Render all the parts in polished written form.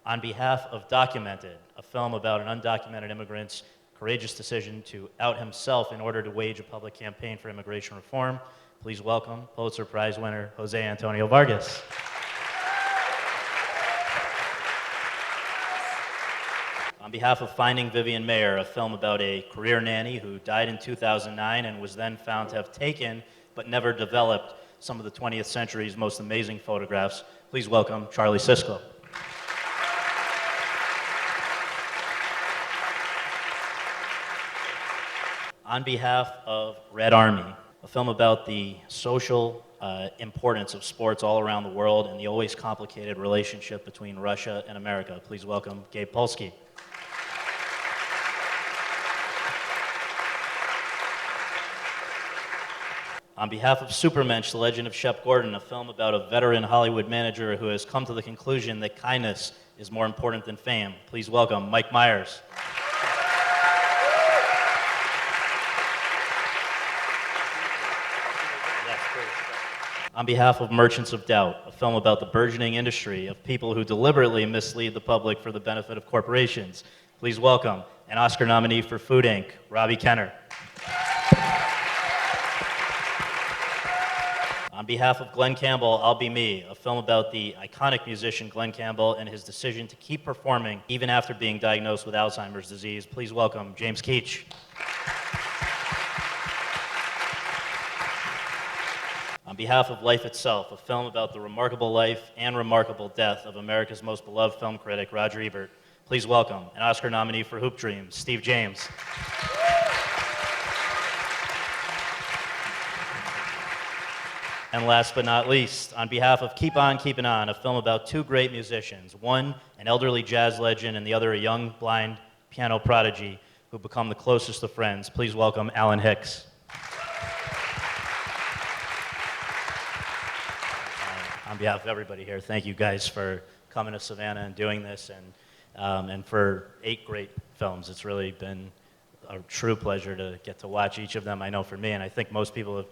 On behalf of Documented, a film about an undocumented immigrant's courageous decision to out himself in order to wage a public campaign for immigration reform, please welcome Pulitzer Prize winner Jose Antonio Vargas. On behalf of Finding Vivian Mayer, a film about a career nanny who died in 2009 and was then found to have taken but never developed some of the 20th century's most amazing photographs, please welcome Charlie Siskel. On behalf of Red Army, a film about the social importance of sports all around the world and the always complicated relationship between Russia and America, please welcome Gabe Polsky. On behalf of Supermensch, The Legend of Shep Gordon, a film about a veteran Hollywood manager who has come to the conclusion that kindness is more important than fame, please welcome Mike Myers. On behalf of Merchants of Doubt, a film about the burgeoning industry of people who deliberately mislead the public for the benefit of corporations, please welcome an Oscar nominee for Food Inc., Robbie Kenner. On behalf of Glenn Campbell, I'll Be Me, a film about the iconic musician Glenn Campbell and his decision to keep performing even after being diagnosed with Alzheimer's disease, please welcome James Keach. On behalf of Life Itself, a film about the remarkable life and remarkable death of America's most beloved film critic, Roger Ebert, please welcome an Oscar nominee for Hoop Dreams, Steve James. And last but not least, on behalf of Keep On Keepin' On, a film about two great musicians, one an elderly jazz legend and the other a young, blind piano prodigy who become the closest of friends, please welcome Alan Hicks. On behalf of everybody here, thank you guys for coming to Savannah and doing this, and for 8 great films. It's really been a true pleasure to get to watch each of them, I know for me, and I think most people have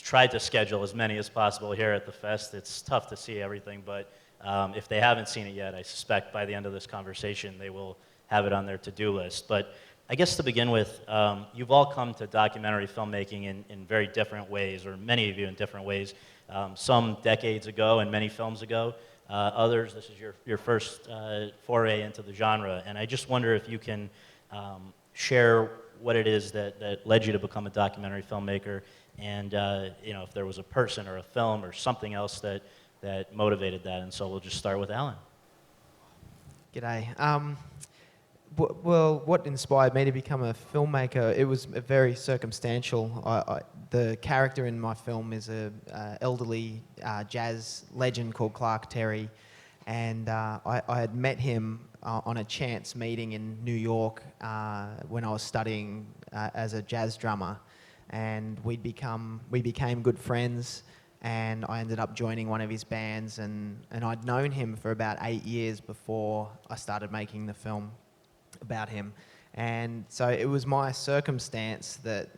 tried to schedule as many as possible here at the fest. It's tough to see everything, but if they haven't seen it yet, I suspect by the end of this conversation they will have it on their to-do list. But I guess to begin with, you've all come to documentary filmmaking in very different ways, or many of you in different ways. Some decades ago and many films ago. Others, this is your first foray into the genre. And I just wonder if you can share what it is that led you to become a documentary filmmaker, and if there was a person or a film or something else that motivated that. And so we'll just start with Alan. G'day. Well, what inspired me to become a filmmaker, it was very circumstantial. The character in my film is an elderly jazz legend called Clark Terry, and I had met him on a chance meeting in New York when I was studying as a jazz drummer, and we became good friends, and I ended up joining one of his bands, and I'd known him for about 8 years before I started making the film about him. And so it was my circumstance that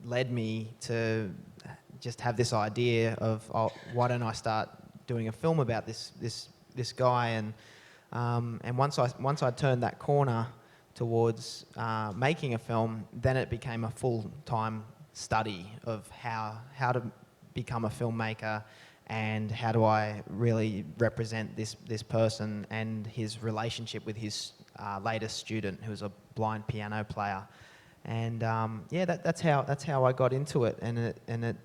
led me to just have this idea of, why don't I start doing a film about this guy? And once I turned that corner towards making a film, then it became a full-time study of how to become a filmmaker, and how do I really represent this person and his relationship with his latest student, who was a blind piano player. And that's how I got into it, and it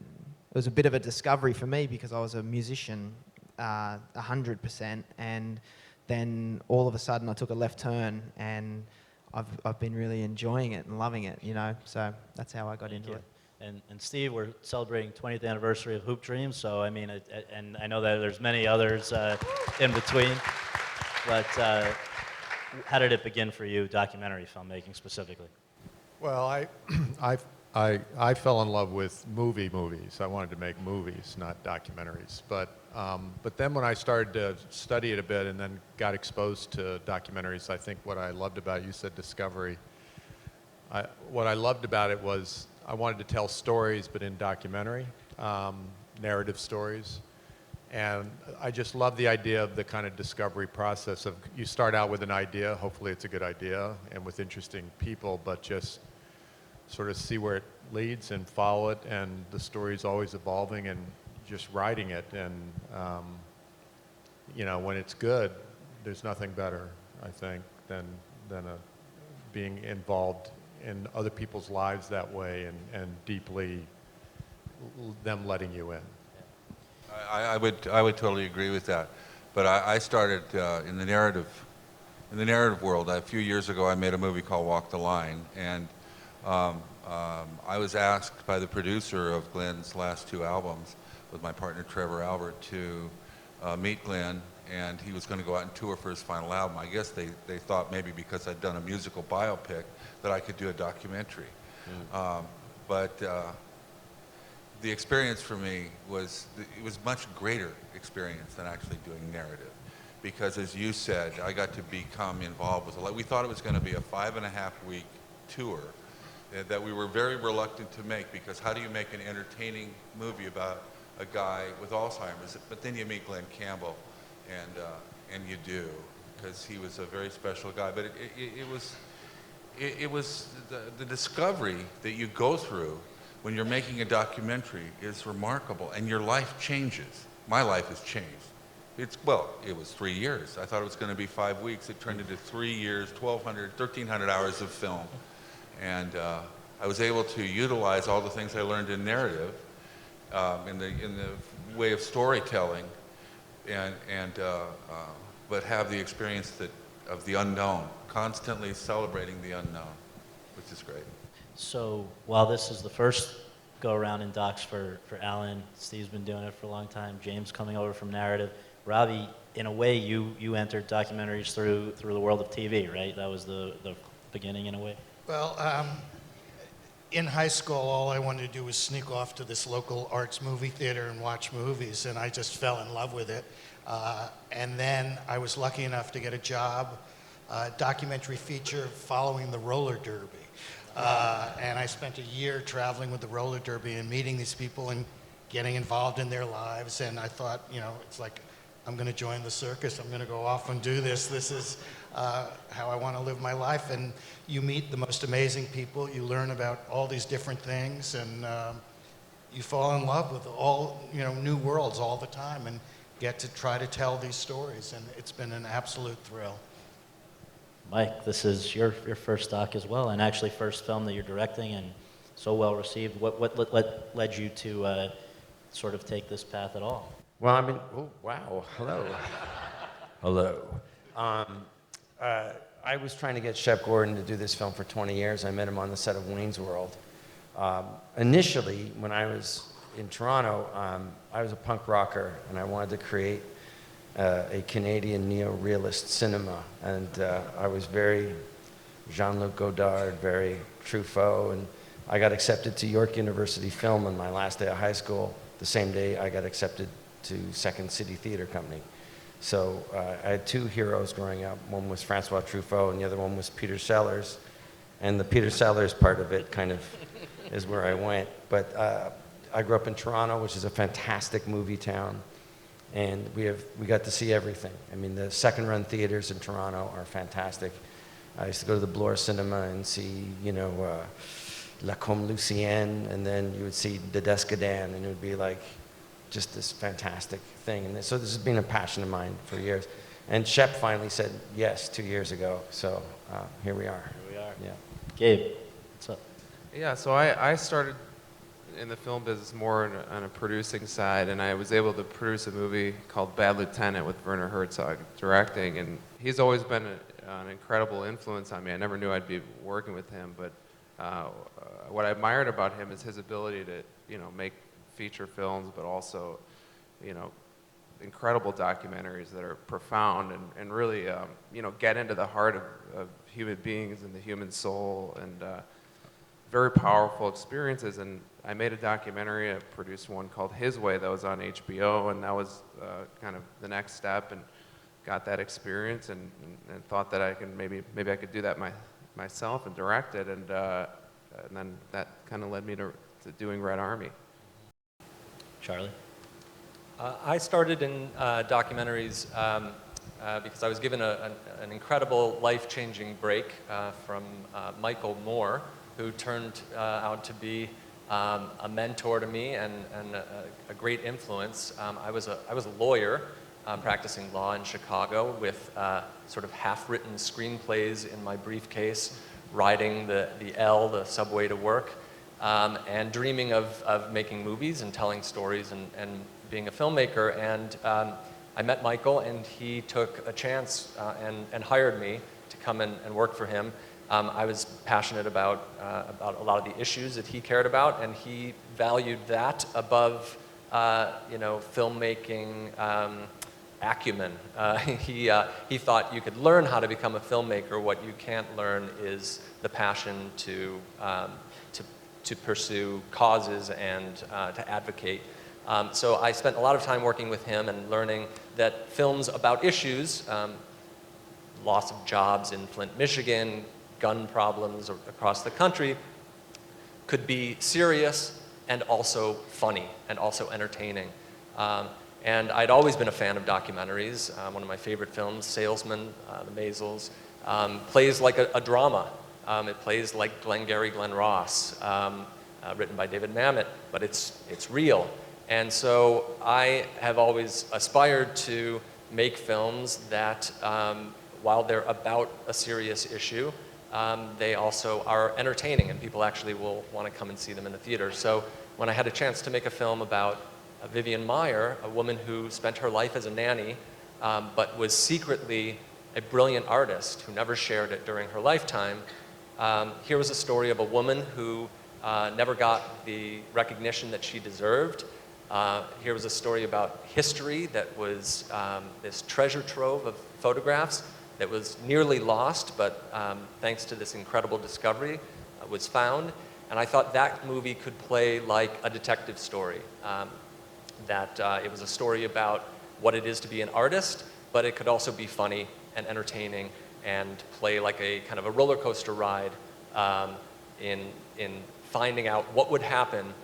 was a bit of a discovery for me, because I was a musician 100%, and then all of a sudden I took a left turn, and I've been really enjoying it and loving it, so that's how I got into it. And Steve, we're celebrating 20th anniversary of Hoop Dreams, so I mean, and I know that there's many others in between, but how did it begin for you, documentary filmmaking specifically? Well, I fell in love with movies. I wanted to make movies, not documentaries. But then when I started to study it a bit and then got exposed to documentaries, I think what I loved about it, you said discovery. What I loved about it was I wanted to tell stories, but in documentary, narrative stories. And I just love the idea of the kind of discovery process of you start out with an idea, hopefully it's a good idea, and with interesting people, but just sort of see where it leads and follow it, and the story's always evolving and just writing it. And, you know, when it's good, there's nothing better, I think, than being involved in other people's lives that way and deeply them letting you in. I would totally agree with that, but I started in the narrative world. A few years ago, I made a movie called Walk the Line, and I was asked by the producer of Glenn's last two albums, with my partner Trevor Albert, to meet Glenn, and he was going to go out and tour for his final album. I guess they thought maybe because I'd done a musical biopic that I could do a documentary, but. The experience for me was, it was much greater experience than actually doing narrative. Because as you said, I got to become involved with a lot. We thought it was going to be a 5.5-week tour that we were very reluctant to make, because how do you make an entertaining movie about a guy with Alzheimer's? But then you meet Glenn Campbell, and you do, because he was a very special guy. But it was the discovery that you go through when you're making a documentary is remarkable, and your life changes. My life has changed. Well, it was 3 years. I thought it was going to be 5 weeks. It turned into 3 years, 1,300 hours of film. And I was able to utilize all the things I learned in narrative, in the way of storytelling, but have the experience of the unknown, constantly celebrating the unknown, which is great. So while this is the first go-around in docs for Alan, Steve's been doing it for a long time, James coming over from narrative, Robbie, in a way, you entered documentaries through the world of TV, right? That was the beginning, in a way? Well, in high school, all I wanted to do was sneak off to this local arts movie theater and watch movies, and I just fell in love with it. And then I was lucky enough to get a job, documentary feature following the roller derby. And I spent a year traveling with the roller derby and meeting these people and getting involved in their lives. And I thought, you know, it's like, I'm going to join the circus. I'm going to go off and do this. This is how I want to live my life. And you meet the most amazing people. You learn about all these different things, and you fall in love with all, you know, new worlds all the time, and get to try to tell these stories. And it's been an absolute thrill. Mike, this is your first doc as well, and actually first film that you're directing, and so well received. What led you to sort of take this path at all? Well, I mean, oh, wow, hello. Hello. I was trying to get Shep Gordon to do this film for 20 years. I met him on the set of Wayne's World. Initially, when I was in Toronto, I was a punk rocker, and I wanted to create a Canadian neo-realist cinema, and I was very Jean-Luc Godard, very Truffaut, and I got accepted to York University Film on my last day of high school. The same day I got accepted to Second City Theatre Company. So I had two heroes growing up. One was Francois Truffaut, and the other one was Peter Sellers. And the Peter Sellers part of it kind of is where I went. But I grew up in Toronto, which is a fantastic movie town. And we got to see everything. I mean, the second-run theaters in Toronto are fantastic. I used to go to the Bloor Cinema and see, you know, La Comme Lucienne, and then you would see the Descadin, and it would be like just this fantastic thing. And so this has been a passion of mine for years. And Shep finally said yes 2 years ago, so here we are. Here we are. Yeah. Gabe, what's up? Yeah, so I started in the film business more on a producing side, and I was able to produce a movie called Bad Lieutenant with Werner Herzog directing, and he's always been an incredible influence on me. I never knew I'd be working with him, but what I admired about him is his ability to, you know, make feature films, but also, you know, incredible documentaries that are profound and really, you know, get into the heart of human beings and the human soul, and very powerful experiences. And I made a documentary. I produced one called His Way that was on HBO, and that was kind of the next step, and got that experience, and thought that I can maybe I could do that myself and direct it, and then that kind of led me to doing Red Army. Charlie? I started in documentaries because I was given an incredible life-changing break from Michael Moore, who turned out to be a mentor to me and a great influence. I was a lawyer practicing law in Chicago with sort of half-written screenplays in my briefcase, riding the the subway to work, and dreaming of making movies and telling stories and being a filmmaker. And I met Michael, and he took a chance and hired me to come and work for him. I was passionate about a lot of the issues that he cared about, and he valued that above, filmmaking acumen. He thought you could learn how to become a filmmaker. What you can't learn is the passion to pursue causes and to advocate. So I spent a lot of time working with him and learning that films about issues, loss of jobs in Flint, Michigan, gun problems across the country, could be serious and also funny and also entertaining. And I'd always been a fan of documentaries. One of my favorite films, Salesman, The Maisels, plays like a drama. It plays like Glengarry Glen Ross, written by David Mamet, but it's real. And so I have always aspired to make films that, while they're about a serious issue, they also are entertaining, and people actually will want to come and see them in the theater. So when I had a chance to make a film about Vivian Maier, a woman who spent her life as a nanny, but was secretly a brilliant artist who never shared it during her lifetime, here was a story of a woman who never got the recognition that she deserved. Here was a story about history that was this treasure trove of photographs that was nearly lost, but thanks to this incredible discovery, was found. And I thought that movie could play like a detective story. That it was a story about what it is to be an artist, but it could also be funny and entertaining and play like a kind of a roller coaster ride in finding out what would happen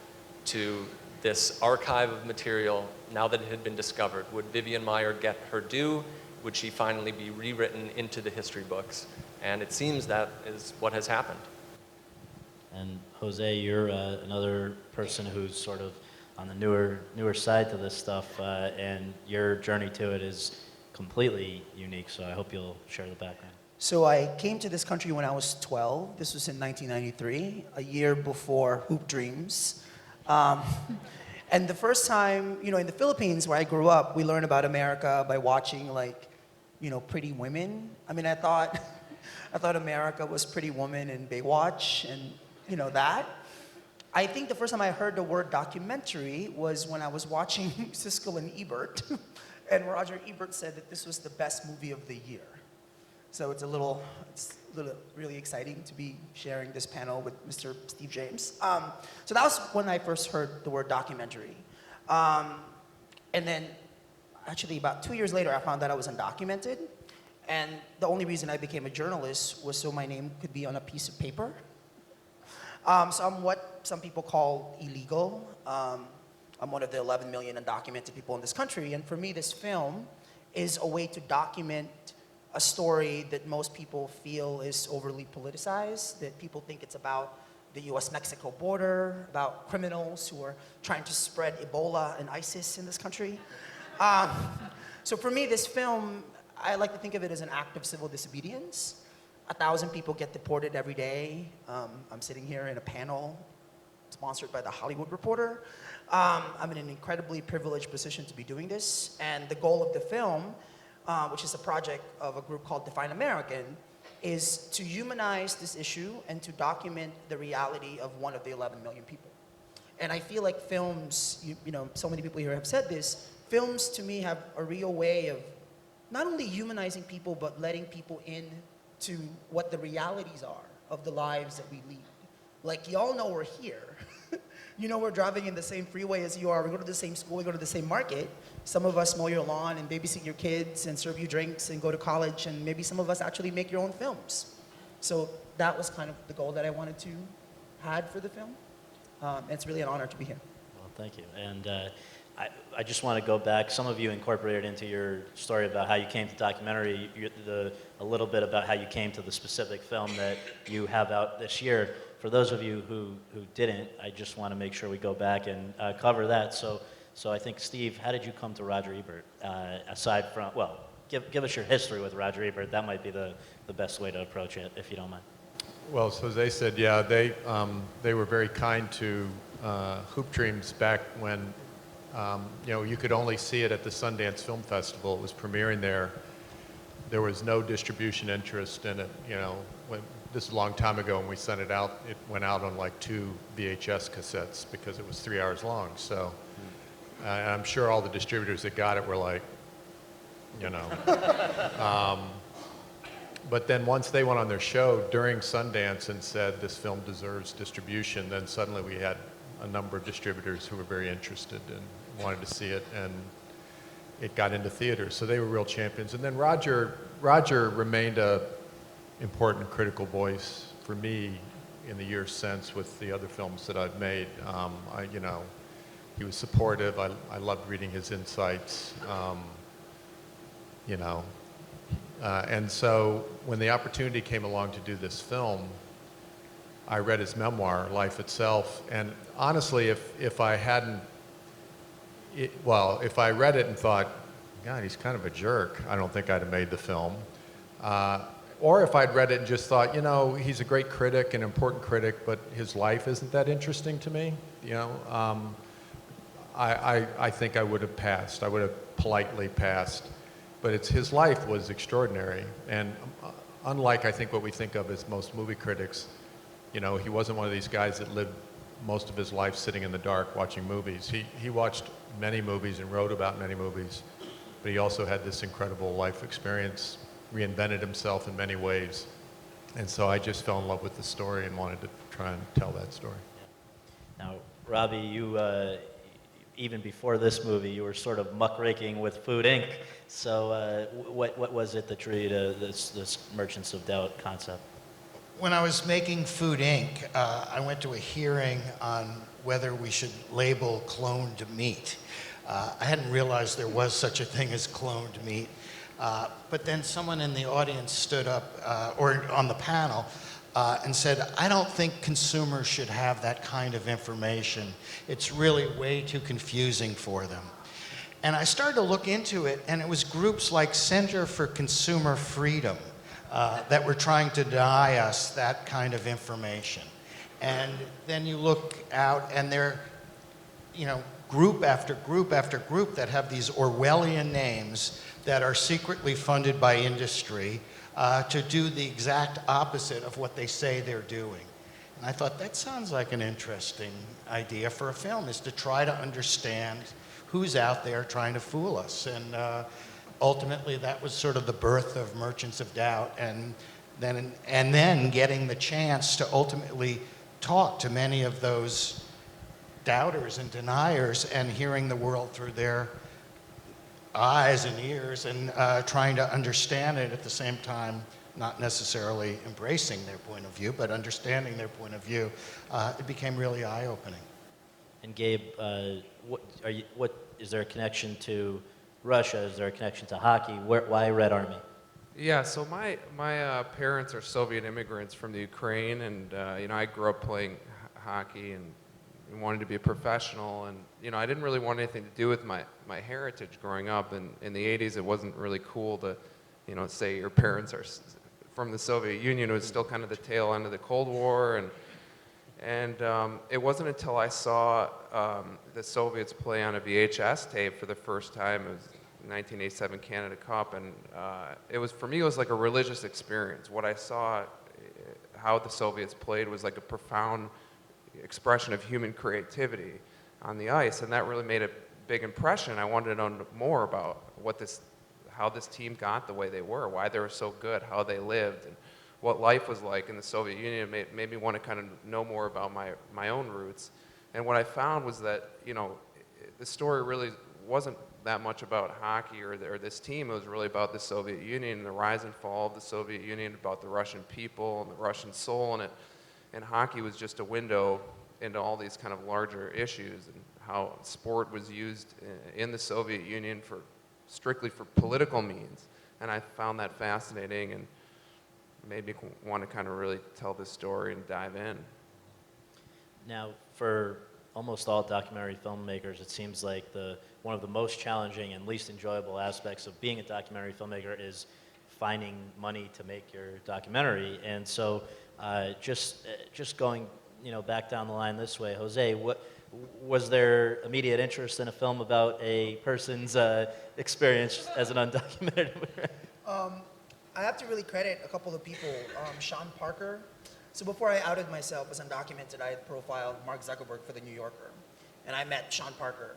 to this archive of material now that it had been discovered. Would Vivian Maier get her due? Would she finally be rewritten into the history books? And it seems that is what has happened. And Jose, you're another person who's sort of on the newer side to this stuff, and your journey to it is completely unique, so I hope you'll share the background. So I came to this country when I was 12. This was in 1993, a year before Hoop Dreams. And the first time, in the Philippines where I grew up, we learned about America by watching Pretty Women. I mean, I thought America was Pretty Woman and Baywatch and that. I think the first time I heard the word documentary was when I was watching Siskel and Ebert, and Roger Ebert said that this was the best movie of the year. So it's really exciting to be sharing this panel with Mr. Steve James. So that was when I first heard the word documentary. And then actually about 2 years later, I found out I was undocumented. And the only reason I became a journalist was so my name could be on a piece of paper. So I'm what some people call illegal. I'm one of the 11 million undocumented people in this country. And for me, this film is a way to document a story that most people feel is overly politicized, that people think it's about the US-Mexico border, about criminals who are trying to spread Ebola and ISIS in this country. So for me, this film, I like to think of it as an act of civil disobedience. 1,000 people get deported every day. I'm sitting here in a panel sponsored by The Hollywood Reporter. I'm in an incredibly privileged position to be doing this. And the goal of the film, which is a project of a group called Define American, is to humanize this issue and to document the reality of one of the 11 million people. And I feel like films, so many people here have said this, films to me have a real way of not only humanizing people, but letting people in to what the realities are of the lives that we lead. Like, y'all know we're here. We're driving in the same freeway as you are. We go to the same school, we go to the same market. Some of us mow your lawn and babysit your kids and serve you drinks and go to college, and maybe some of us actually make your own films. So that was kind of the goal that I wanted to had for the film. And it's really an honor to be here. Well, thank you. And I just want to go back. Some of you incorporated into your story about how you came to documentary, a little bit about how you came to the specific film that you have out this year. For those of you who didn't, I just want to make sure we go back and cover that. So I think, Steve, how did you come to Roger Ebert? Aside from, well, give us your history with Roger Ebert. That might be the best way to approach it, if you don't mind. Well, so as they said, yeah, they were very kind to Hoop Dreams back when you could only see it at the Sundance Film Festival. It was premiering there. There was no distribution interest in it. This is a long time ago when we sent it out. It went out on like 2 VHS cassettes because it was 3 hours long. So and I'm sure all the distributors that got it were like, But then once they went on their show during Sundance and said this film deserves distribution, then suddenly we had a number of distributors who were very interested and wanted to see it, and it got into theaters. So they were real champions. And then Roger remained a important critical voice for me in the years since with the other films that I've made. He was supportive. I loved reading his insights. And so when the opportunity came along to do this film, I read his memoir, Life Itself, and honestly, if I read it and thought, God, he's kind of a jerk, I don't think I'd have made the film. Or if I'd read it and just thought, he's a great critic, an important critic, but his life isn't that interesting to me, I think I would have passed. I would have politely passed. But his life was extraordinary, and unlike I think what we think of as most movie critics, he wasn't one of these guys that lived most of his life sitting in the dark watching movies. He watched many movies and wrote about many movies, but he also had this incredible life experience, reinvented himself in many ways, and so I just fell in love with the story and wanted to try and tell that story. Now, Robbie, you even before this movie, you were sort of muckraking with Food Inc. So what was it that drew you to this Merchants of Doubt concept? When I was making Food Inc., I went to a hearing on whether we should label cloned meat. I hadn't realized there was such a thing as cloned meat. But then someone in the audience stood up, or on the panel, and said, I don't think consumers should have that kind of information. It's really way too confusing for them. And I started to look into it, and it was groups like Center for Consumer Freedom that were trying to deny us that kind of information. And then you look out, and there, group after group after group that have these Orwellian names that are secretly funded by industry to do the exact opposite of what they say they're doing. And I thought, that sounds like an interesting idea for a film, is to try to understand who's out there trying to fool us. And ultimately, that was sort of the birth of Merchants of Doubt, and then getting the chance to ultimately talk to many of those doubters and deniers and hearing the world through their eyes and ears and trying to understand it at the same time, not necessarily embracing their point of view, but understanding their point of view. It became really eye-opening. And Gabe, what is there a connection to Russia? Is there a connection to hockey? Why Red Army? Yeah, so my parents are Soviet immigrants from the Ukraine, and I grew up playing hockey and wanted to be a professional, and I didn't really want anything to do with my heritage growing up. And in the 80s, it wasn't really cool to say your parents are from the Soviet Union. It was still kind of the tail end of the Cold War, and it wasn't until I saw the Soviets play on a VHS tape for the first time. It was 1987 Canada Cup, and for me it was like a religious experience. What I saw, how the Soviets played, was like a profound expression of human creativity on the ice, and that really made a big impression. I wanted to know more about how this team got the way they were, why they were so good, how they lived, and what life was like in the Soviet Union. It made me want to kind of know more about my own roots. And what I found was that the story really wasn't that much about hockey or this team. It was really about the Soviet Union and the rise and fall of the Soviet Union, about the Russian people and the Russian soul in it. And hockey was just a window into all these kind of larger issues, and how sport was used in the Soviet Union strictly for political means. And I found that fascinating and made me want to kind of really tell this story and dive in. Now, for almost all documentary filmmakers, it seems like one of the most challenging and least enjoyable aspects of being a documentary filmmaker is finding money to make your documentary. And so, just going, back down the line this way, Jose, was there immediate interest in a film about a person's experience as an undocumented immigrant? I have to really credit a couple of people. Sean Parker. So before I outed myself as undocumented, I had profiled Mark Zuckerberg for The New Yorker. And I met Sean Parker.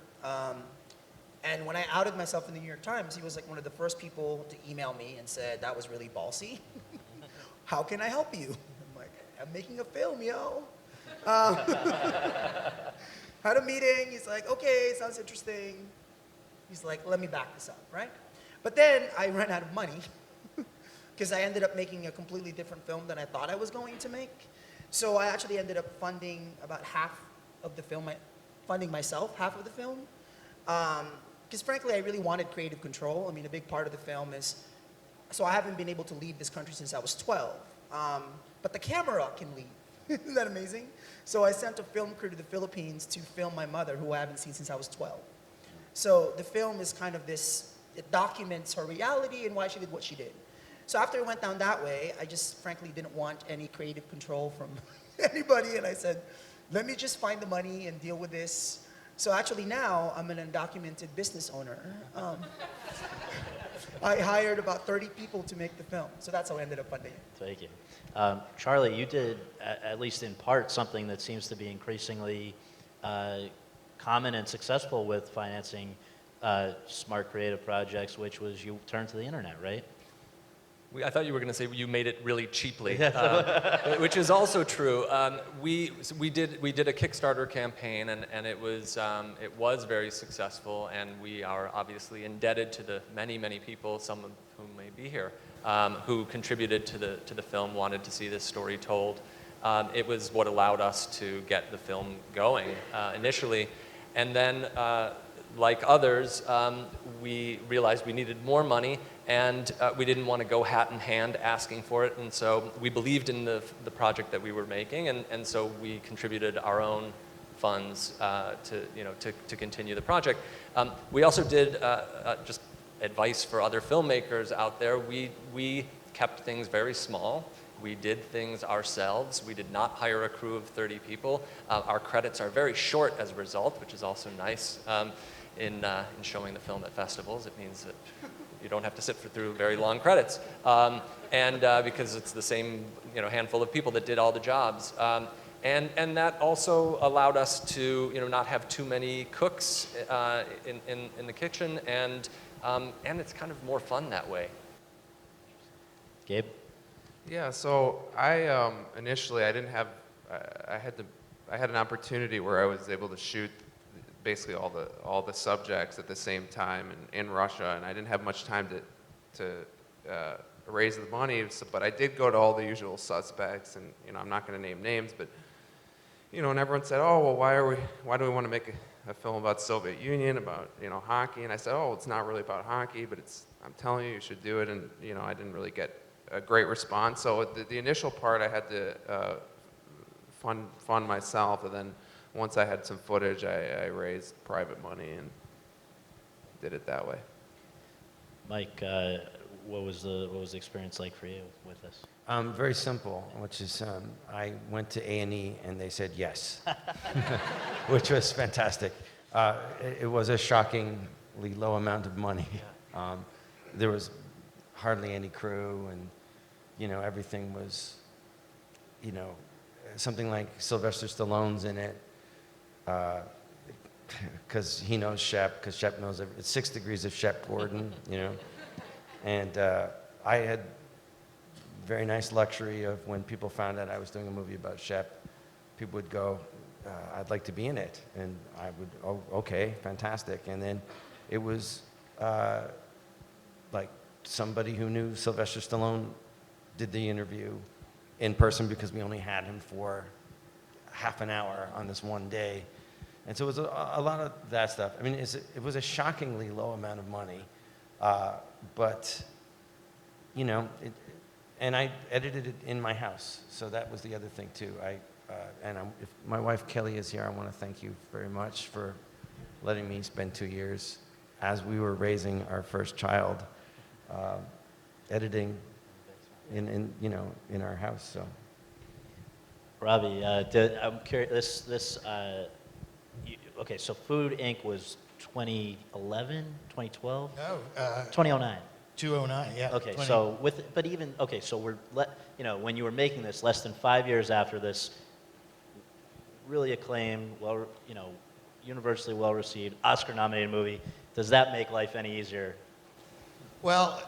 And when I outed myself in the New York Times, he was like one of the first people to email me and said, that was really ballsy. How can I help you? I'm like, I'm making a film, yo. Had a meeting. He's like, okay, sounds interesting. He's like, let me back this up, right? But then I ran out of money because I ended up making a completely different film than I thought I was going to make. So I actually ended up funding about half of the film, funding myself half of the film. Because frankly, I really wanted creative control. I mean, a big part of the film is, so I haven't been able to leave this country since I was 12. But the camera can leave. Isn't that amazing? So I sent a film crew to the Philippines to film my mother, who I haven't seen since I was 12. So the film is kind of this, it documents her reality and why she did what she did. So after it went down that way, I just frankly didn't want any creative control from anybody, and I said, let me just find the money and deal with this. So actually now, I'm an undocumented business owner. I hired about 30 people to make the film, so that's how I ended up funding it. Thank you. Charlie, you did, at least in part, something that seems to be increasingly common and successful with financing smart creative projects, which was you turned to the internet, right? I thought you were going to say you made it really cheaply, which is also true. We did a Kickstarter campaign, and it was very successful, and we are obviously indebted to the many people, some of whom may be here, who contributed to the film, wanted to see this story told. It was what allowed us to get the film going initially, and then like others, we realized we needed more money, and we didn't want to go hat in hand asking for it, and so we believed in the project that we were making, and so we contributed our own funds to continue the project. We also did just advice for other filmmakers out there. We kept things very small. We did things ourselves. We did not hire a crew of 30 people. Our credits are very short as a result, which is also nice. In showing the film at festivals, it means that you don't have to sit through very long credits, and because it's the same handful of people that did all the jobs, and that also allowed us to not have too many cooks in the kitchen, and it's kind of more fun that way. Gabe? Yeah, so I initially I didn't have I had an opportunity where I was able to shoot basically all the subjects at the same time in Russia, and I didn't have much time to raise the money, but I did go to all the usual suspects, and I'm not going to name names, but and everyone said, oh well, why do we want to make a film about Soviet Union, about hockey? And I said, oh, it's not really about hockey, but I'm telling you should do it, and I didn't really get a great response. So the initial part I had to fund myself, and then once I had some footage, I raised private money and did it that way. Mike, what was the experience like for you with this? Very simple, which is I went to A&E and they said yes, which was fantastic. It was a shockingly low amount of money. There was hardly any crew, and everything was something like Sylvester Stallone's in it. Because he knows Shep, because Shep knows it's 6 degrees of Shep Gordon, And I had very nice luxury of when people found out I was doing a movie about Shep, people would go, I'd like to be in it. And I would, oh, okay, fantastic. And then it was like somebody who knew Sylvester Stallone did the interview in person because we only had him for half an hour on this one day. And so it was a lot of that stuff. I mean, it was a shockingly low amount of money, but, you know, and I edited it in my house, so that was the other thing too. If my wife Kelly is here, I want to thank you very much for letting me spend 2 years as we were raising our first child, editing in our house. So, Robbie, I'm curious. Okay, so Food Inc. was 2011, 2012, No, 2009. 209, yeah. Okay, 20. so so when you were making this, less than 5 years after this, really acclaimed, universally well received, Oscar-nominated movie. Does that make life any easier? Well,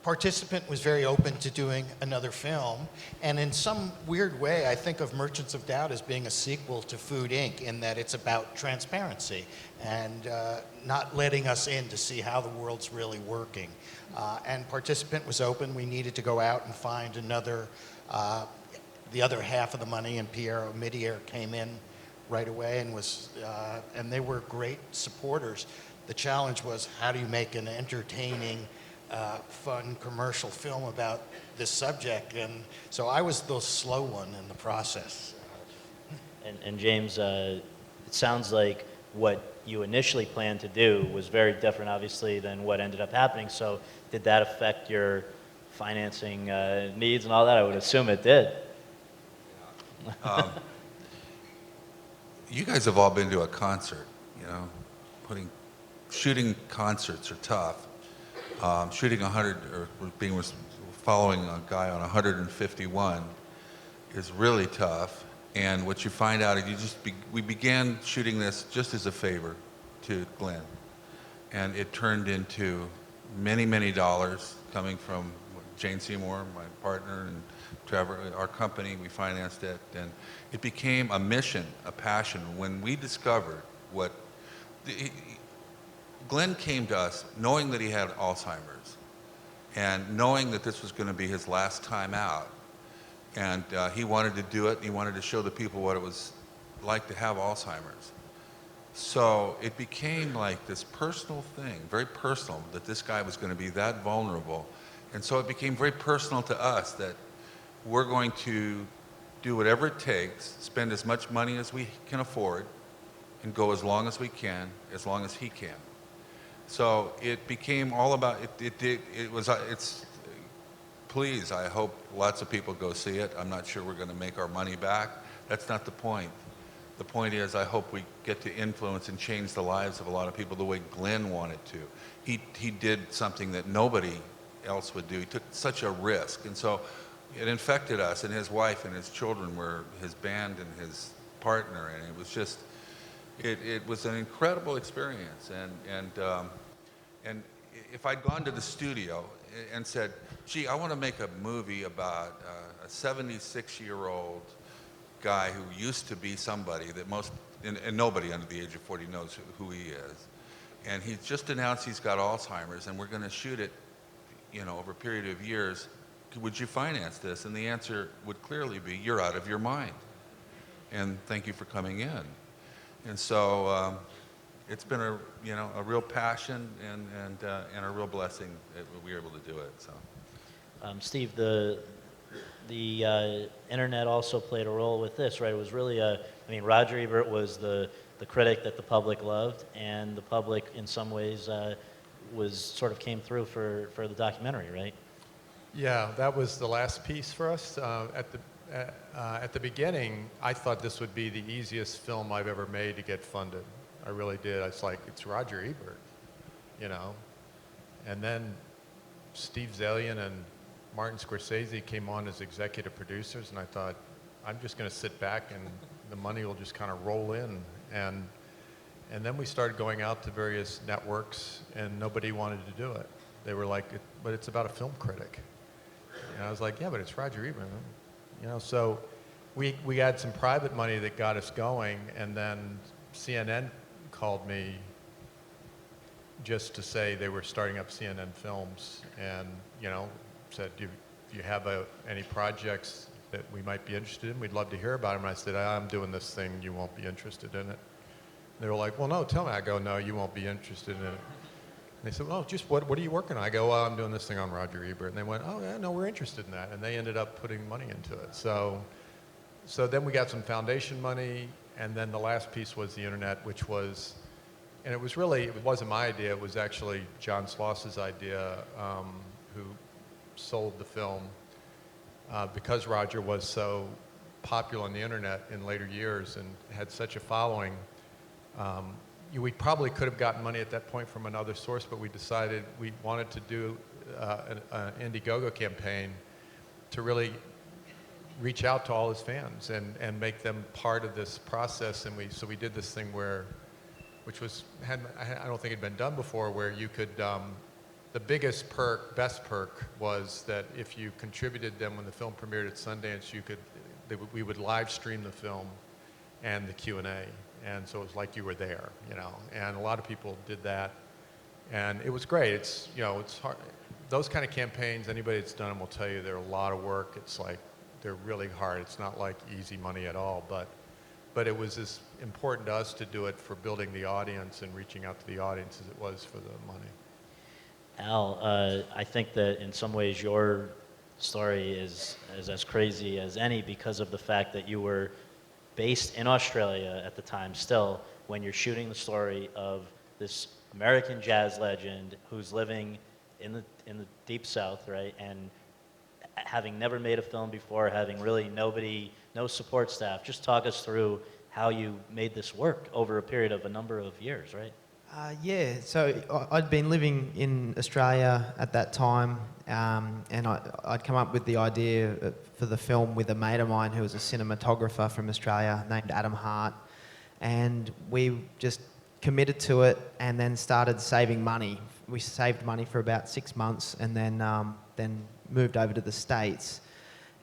participant was very open to doing another film, and in some weird way, I think of Merchants of Doubt as being a sequel to Food Inc. in that it's about transparency and not letting us in to see how the world's really working. And participant was open. We needed to go out and find the other half of the money, and Pierre Omidyar came in right away and they were great supporters. The challenge was, how do you make an entertaining, fun commercial film about this subject? And so I was the slow one in the process. And James, it sounds like what you initially planned to do was very different, obviously, than what ended up happening. So did that affect your financing needs and all that? I would assume it did. You guys have all been to a concert, you know. Shooting concerts are tough. Shooting 100 or following a guy on 151 is really tough. And what you find out is we began shooting this just as a favor to Glenn, and it turned into many, many dollars coming from Jane Seymour, my partner, and Trevor, our company. We financed it, and it became a mission, a passion. When we discovered Glenn came to us knowing that he had Alzheimer's and knowing that this was going to be his last time out. And he wanted to do it, and he wanted to show the people what it was like to have Alzheimer's. So it became like this personal thing, very personal, that this guy was going to be that vulnerable. And so it became very personal to us that we're going to do whatever it takes, spend as much money as we can afford, and go as long as we can, as long as he can. So it became all about please, I hope lots of people go see it. I'm not sure we're going to make our money back. That's not the point. The point is, I hope we get to influence and change the lives of a lot of people the way Glenn wanted to. He did something that nobody else would do. He took such a risk. And so it infected us, and his wife and his children were his band and his partner, and it was just, it was an incredible experience. And if I'd gone to the studio and said, gee, I want to make a movie about a 76-year-old guy who used to be somebody that and nobody under the age of 40 knows who he is. And he's just announced he's got Alzheimer's, and we're going to shoot it, over a period of years. Would you finance this? And the answer would clearly be, you're out of your mind. And thank you for coming in. And so it's been a real passion and a real blessing that we were able to do it. So, Steve, the internet also played a role with this, right? It was really Roger Ebert was the critic that the public loved, and the public, in some ways, came through for the documentary, right? Yeah, that was the last piece for us. At the beginning, I thought this would be the easiest film I've ever made to get funded. I really did. It's like, it's Roger Ebert, And then Steve Zalian and Martin Scorsese came on as executive producers, and I thought, I'm just going to sit back and the money will just kind of roll in. And then we started going out to various networks, and nobody wanted to do it. They were like, but it's about a film critic. And I was like, yeah, but it's Roger Ebert. So we had some private money that got us going, and then CNN called me just to say they were starting up CNN Films, and said, do you have any projects that we might be interested in. We'd love to hear about them. And I said, I'm doing this thing. You won't be interested in it. They were like, well, no, tell me. I go, no, you won't be interested in it. And they said, well, just what are you working on? I go, well, I'm doing this thing on Roger Ebert. And they went, oh, yeah, no, we're interested in that. And they ended up putting money into it. So then we got some foundation money. And then the last piece was the internet, which was, and it wasn't my idea. It was actually John Sloss's idea, who sold the film. Because Roger was so popular on the internet in later years and had such a following, we probably could have gotten money at that point from another source, but we decided we wanted to do an Indiegogo campaign to really reach out to all his fans and make them part of this process. And so we did this thing which I don't think had been done before, where you could, the best perk was that if you contributed them when the film premiered at Sundance, we would live stream the film and the Q&A. And so it was like you were there, and a lot of people did that. And it was great. It's hard. Those kind of campaigns, anybody that's done them will tell you they're a lot of work. It's like, they're really hard. It's not like easy money at all, but it was as important to us to do it for building the audience and reaching out to the audience as it was for the money. Al, I think that in some ways your story is as crazy as any because of the fact that you were based in Australia at the time still, when you're shooting the story of this American jazz legend who's living in the deep south, right? And having never made a film before, having really no support staff. Just talk us through how you made this work over a period of a number of years, right? Yeah, so I'd been living in Australia at that time, and I'd come up with the idea for the film with a mate of mine who was a cinematographer from Australia named Adam Hart, and we just committed to it and then started saving money. We saved money for about 6 months and then moved over to the States,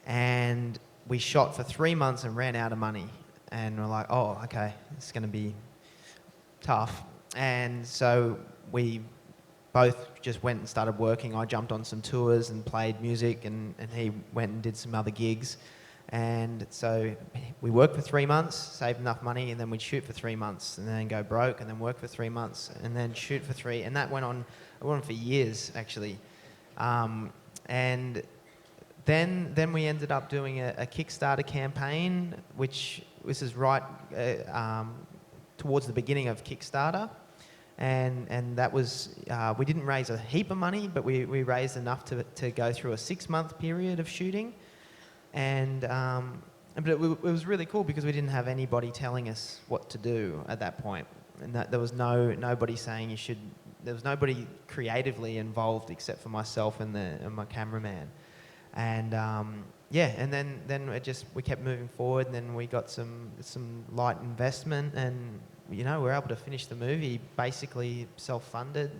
and we shot for 3 months and ran out of money, and we're like, oh, okay, it's going to be tough. And so we both just went and started working. I jumped on some tours and played music, and he went and did some other gigs. And so we worked for 3 months, saved enough money, and then we'd shoot for 3 months, and then go broke, and then work for 3 months, and then shoot for 3. And that went on for years, actually. And then we ended up doing a Kickstarter campaign, which this is right towards the beginning of Kickstarter. And that was, we didn't raise a heap of money, but we raised enough to go through a 6-month period of shooting. But it was really cool because we didn't have anybody telling us what to do at that point. And that there was nobody saying you should, there was nobody creatively involved except for myself and my cameraman. And and then we kept moving forward, and then we got some light investment, and we were able to finish the movie basically self-funded,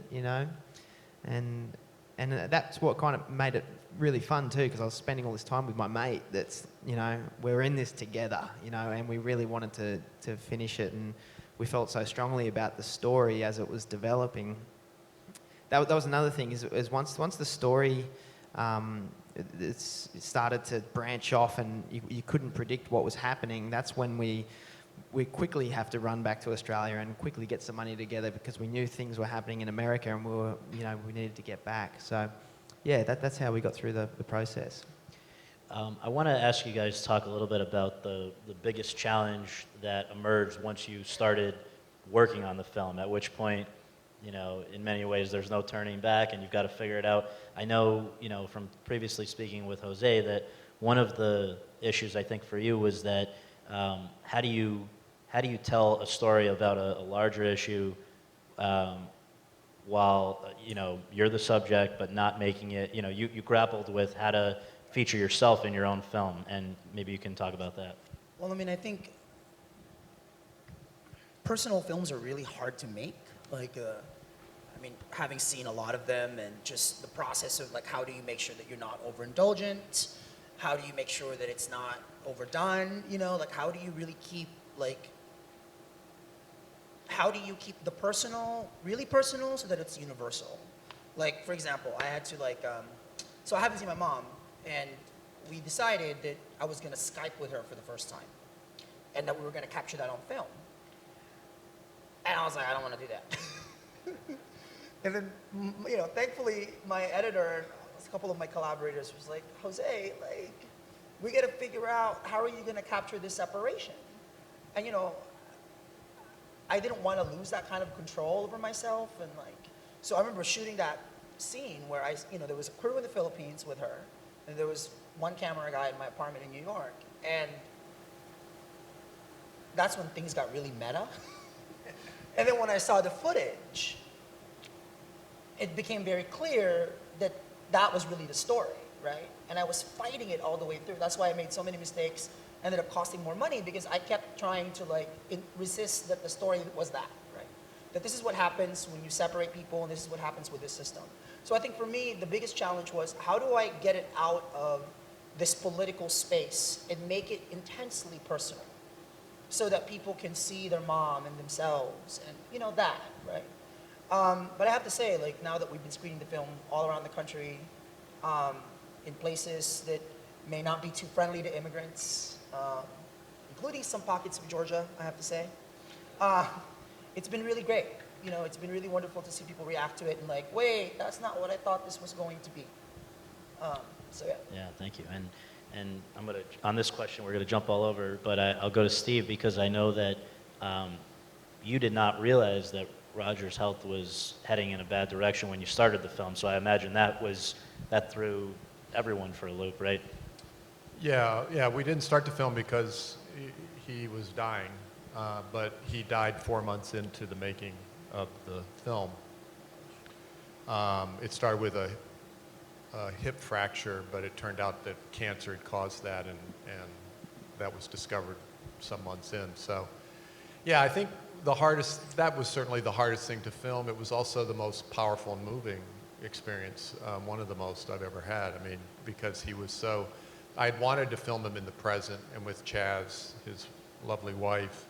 and that's what kind of made it really fun too, because I was spending all this time with my mate that's, we're in this together, and we really wanted to finish it, and we felt so strongly about the story as it was developing. That was another thing, is once the story it started to branch off and you couldn't predict what was happening, that's when we quickly have to run back to Australia and quickly get some money together, because we knew things were happening in America and we needed to get back. So yeah, that's how we got through the process. I want to ask you guys to talk a little bit about the biggest challenge that emerged once you started working on the film, at which point, in many ways there's no turning back and you've got to figure it out. I know, from previously speaking with Jose, that one of the issues I think for you was that how do you tell a story about a larger issue while you're the subject but not making it, you grappled with how to feature yourself in your own film, and maybe you can talk about that. Well, I think personal films are really hard to make. Having seen a lot of them, and just the process of how do you make sure that you're not overindulgent? How do you make sure that it's not overdone? How do you really keep how do you keep the personal really personal so that it's universal? For example, I had to so I haven't seen my mom, and we decided that I was going to Skype with her for the first time, and that we were going to capture that on film. And I was like, I don't want to do that. And then, thankfully, my editor, a couple of my collaborators was like, Jose, like, we got to figure out how are you going to capture this separation? And, I didn't want to lose that kind of control over myself. And so I remember shooting that scene where there was a crew in the Philippines with her, and there was one camera guy in my apartment in New York. And that's when things got really meta. And then when I saw the footage, it became very clear that that was really the story, right? And I was fighting it all the way through. That's why I made so many mistakes, ended up costing more money, because I kept trying to resist that the story was that, right? That this is what happens when you separate people, and this is what happens with this system. So I think for me, the biggest challenge was, how do I get it out of this political space and make it intensely personal, so that people can see their mom and themselves and, that, right? But I have to say, now that we've been screening the film all around the country, in places that may not be too friendly to immigrants, including some pockets of Georgia, I have to say, it's been really great. It's been really wonderful to see people react to it and wait, that's not what I thought this was going to be. So yeah. Yeah, thank you. And I'm gonna, on this question, we're gonna jump all over, but I'll go to Steve, because I know that you did not realize that Roger's health was heading in a bad direction when you started the film. So I imagine that threw everyone for a loop, right? Yeah, we didn't start the film because he was dying, but he died 4 months into the making of the film. It started with a hip fracture, but it turned out that cancer had caused that, and that was discovered some months in. So, yeah, I think that was certainly the hardest thing to film. It was also the most powerful and moving experience, one of the most I've ever had. I mean, because he was so, I'd wanted to film him in the present and with Chaz, his lovely wife,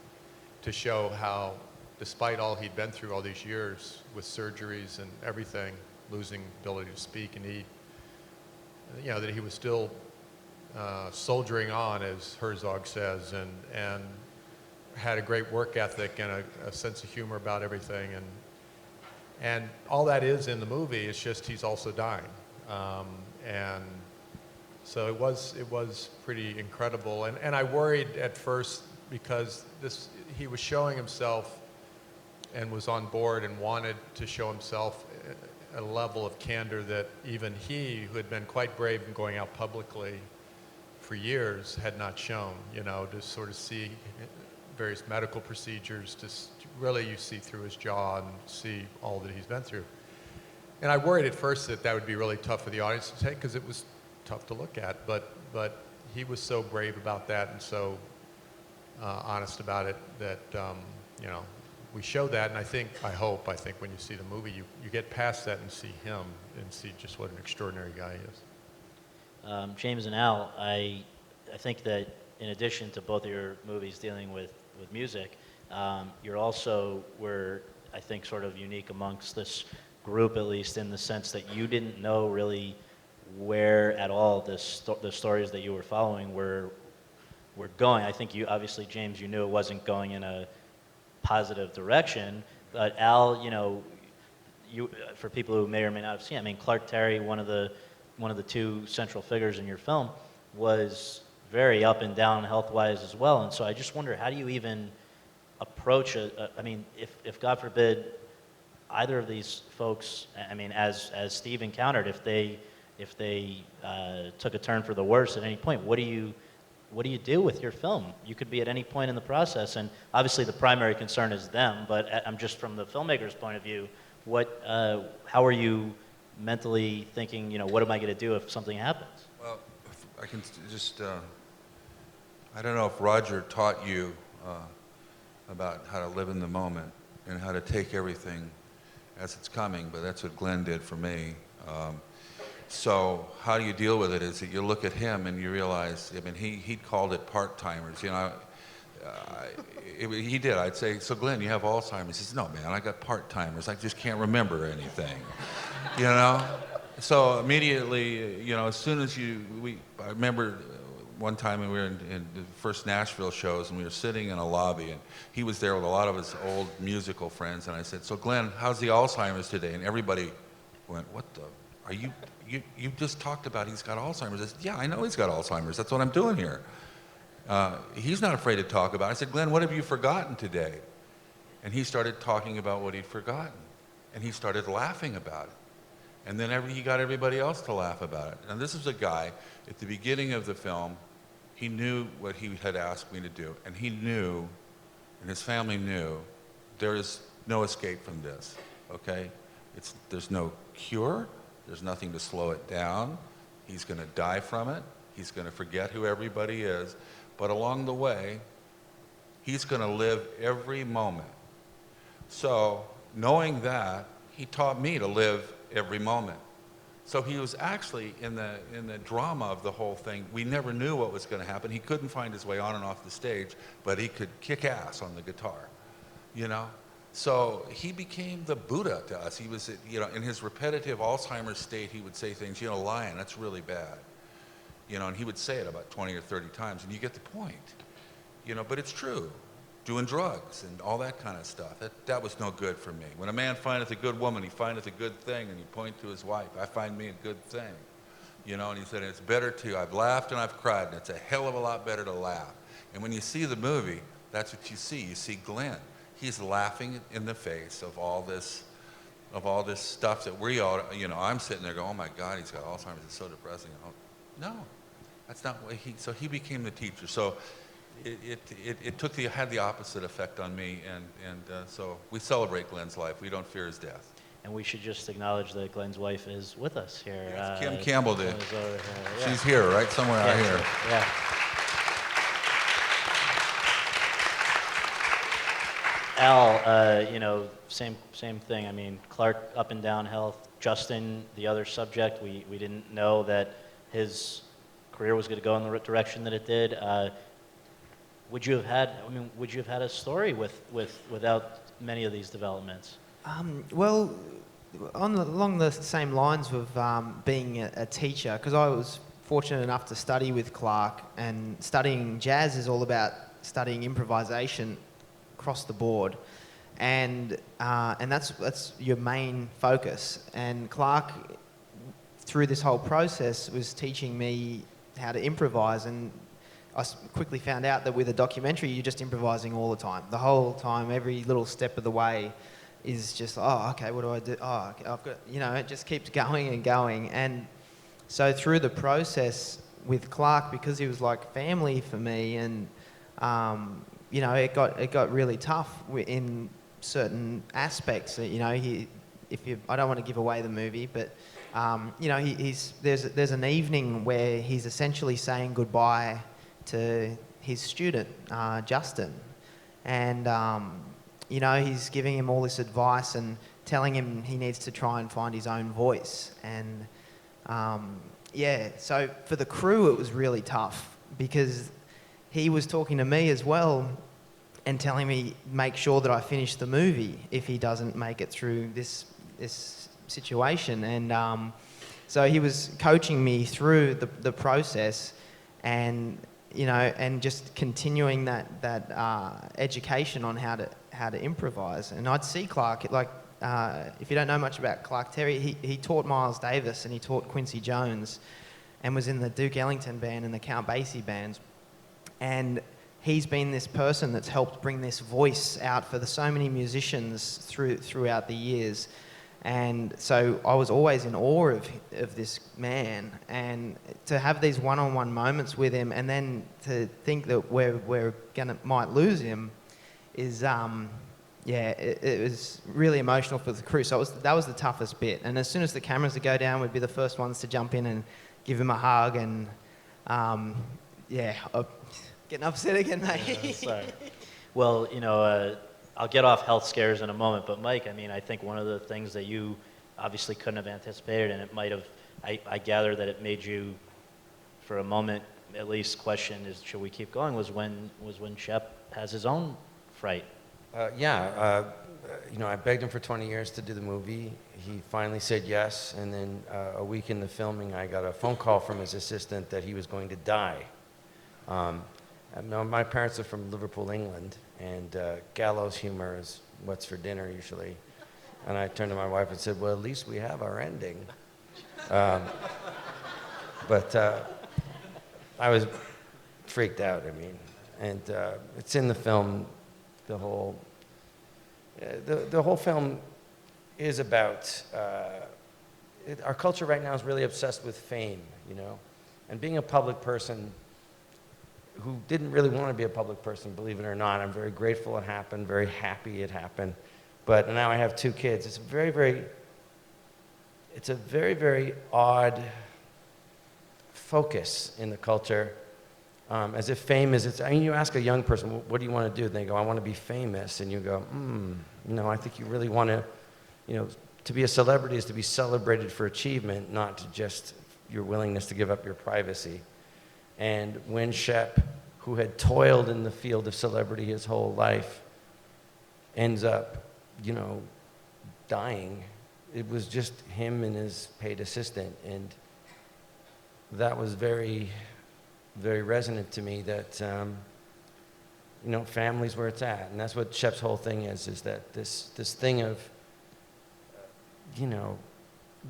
to show how, despite all he'd been through all these years with surgeries and everything, losing ability to speak and eat, that he was still soldiering on, as Herzog says, and had a great work ethic and a sense of humor about everything, and all that is in the movie. It's just he's also dying, and so it was pretty incredible. And I worried at first, because he was showing himself and was on board and wanted to show himself a level of candor that even he, who had been quite brave in going out publicly for years, had not shown, to sort of see various medical procedures, to really you see through his jaw and see all that he's been through. And I worried at first that would be really tough for the audience to take, because it was tough to look at, but he was so brave about that and so honest about it that, we show that, and I think when you see the movie, you get past that and see him and see just what an extraordinary guy he is. James and Al, I think that in addition to both of your movies dealing with music, you're also were, I think, sort of unique amongst this group, at least in the sense that you didn't know really where at all the stories that you were following were going. I think you, obviously, James, you knew it wasn't going in a positive direction, but Al, you, for people who may or may not have seen it, I mean, Clark Terry, one of the two central figures in your film, was very up and down health-wise as well. And so I just wonder, how do you even approach I mean, if God forbid either of these folks, I mean, as Steve encountered, if they took a turn for the worse at any point, what do you do with your film? You could be at any point in the process, and obviously the primary concern is them, but I'm just from the filmmaker's point of view, how are you mentally thinking, what am I going to do if something happens? Well, I can just, I don't know if Roger taught you about how to live in the moment and how to take everything as it's coming, but that's what Glenn did for me. So how do you deal with it is that you look at him and you realize, I mean, he called it part-timers, he did. I'd say, so Glenn, you have Alzheimer's. He says, no, man, I got part-timers. I just can't remember anything, so immediately, as soon as I remember one time when we were in the first Nashville shows, and we were sitting in a lobby, and he was there with a lot of his old musical friends, and I said, "So Glenn, how's the Alzheimer's today?" And everybody went, "What the? Are you just talked about he's got Alzheimer's?" I said, "Yeah, I know he's got Alzheimer's. That's what I'm doing here." He's not afraid to talk about it. I said, "Glenn, what have you forgotten today?" And he started talking about what he'd forgotten, and he started laughing about it. And then he got everybody else to laugh about it. And this is a guy, at the beginning of the film, he knew what he had asked me to do. And he knew, and his family knew, there is no escape from this, okay? There's no cure. There's nothing to slow it down. He's going to die from it. He's going to forget who everybody is. But along the way, he's going to live every moment. So, knowing that, he taught me to live every moment. So he was actually in the drama of the whole thing. We never knew what was going to happen. He couldn't find his way on and off the stage, but he could kick ass on the guitar, So he became the Buddha to us. He was, in his repetitive Alzheimer's state, he would say things, "Lion, that's really bad." And he would say it about 20 or 30 times, and you get the point. But it's true. Doing drugs and all that kind of stuff. That was no good for me. When a man findeth a good woman, he findeth a good thing, and he point to his wife. I find me a good thing. And he said, "It's better I've laughed and I've cried, and it's a hell of a lot better to laugh." And when you see the movie, that's what you see. You see Glenn. He's laughing in the face of all this stuff that we all, I'm sitting there going, "Oh my God, he's got Alzheimer's, it's so depressing." No, that's not what so he became the teacher. So it had the opposite effect on me, and so we celebrate Glenn's life. We don't fear his death. And we should just acknowledge that Glenn's wife is with us here. Yes, Kim Campbell did. Yeah. She's here, right? Somewhere out here. Yeah. Al, same thing. I mean, Clark, up and down health. Justin, the other subject, we didn't know that his career was going to go in the direction that it did. Would you have had a story without many of these developments? Well, along the same lines of being a teacher, because I was fortunate enough to study with Clark, and studying jazz is all about studying improvisation across the board, and that's your main focus. And Clark, through this whole process, was teaching me how to improvise, and I quickly found out that with a documentary, you're just improvising all the time. The whole time, every little step of the way is just, okay, what do I do? Okay, I've got, it just keeps going and going. And so through the process with Clark, because he was like family for me, and, it got really tough in certain aspects. I don't want to give away the movie, but, there's an evening where he's essentially saying goodbye to his student, Justin. And, he's giving him all this advice and telling him he needs to try and find his own voice. And, so for the crew, it was really tough, because he was talking to me as well and telling me, make sure that I finish the movie if he doesn't make it through this situation. And so he was coaching me through the process, and and just continuing that education on how to improvise. And I'd see Clark, if you don't know much about Clark Terry, he taught Miles Davis and he taught Quincy Jones, and was in the Duke Ellington band and the Count Basie bands. And he's been this person that's helped bring this voice out for so many musicians throughout the years. And so I was always in awe of this man, and to have these one-on-one moments with him, and then to think that we're might lose him is, it was really emotional for the crew. So that was the toughest bit. And as soon as the cameras would go down, we'd be the first ones to jump in and give him a hug. And getting upset again, mate. Yeah, sorry. Well, I'll get off health scares in a moment, but Mike, I think one of the things that you obviously couldn't have anticipated, and it might have, I gather that it made you, for a moment at least, question should we keep going, was when Shep has his own fright. I begged him for 20 years to do the movie. He finally said yes, and then a week in the filming, I got a phone call from his assistant that he was going to die. My parents are from Liverpool, England, and gallows humor is what's for dinner usually. And I turned to my wife and said, well, at least we have our ending. But I was freaked out, and it's in the film. The whole film is about our culture right now is really obsessed with fame, and being a public person who didn't really want to be a public person, believe it or not. I'm very grateful it happened, very happy it happened, but now I have 2 kids. It's a very, very odd focus in the culture. As if fame is, you ask a young person, what do you want to do? And they go, I want to be famous. And you go, I think you really want to, to be a celebrity is to be celebrated for achievement, not to just your willingness to give up your privacy. And when Shep, who had toiled in the field of celebrity his whole life, ends up, dying, it was just him and his paid assistant. And that was very, very resonant to me that, family's where it's at. And that's what Shep's whole thing is that this thing of,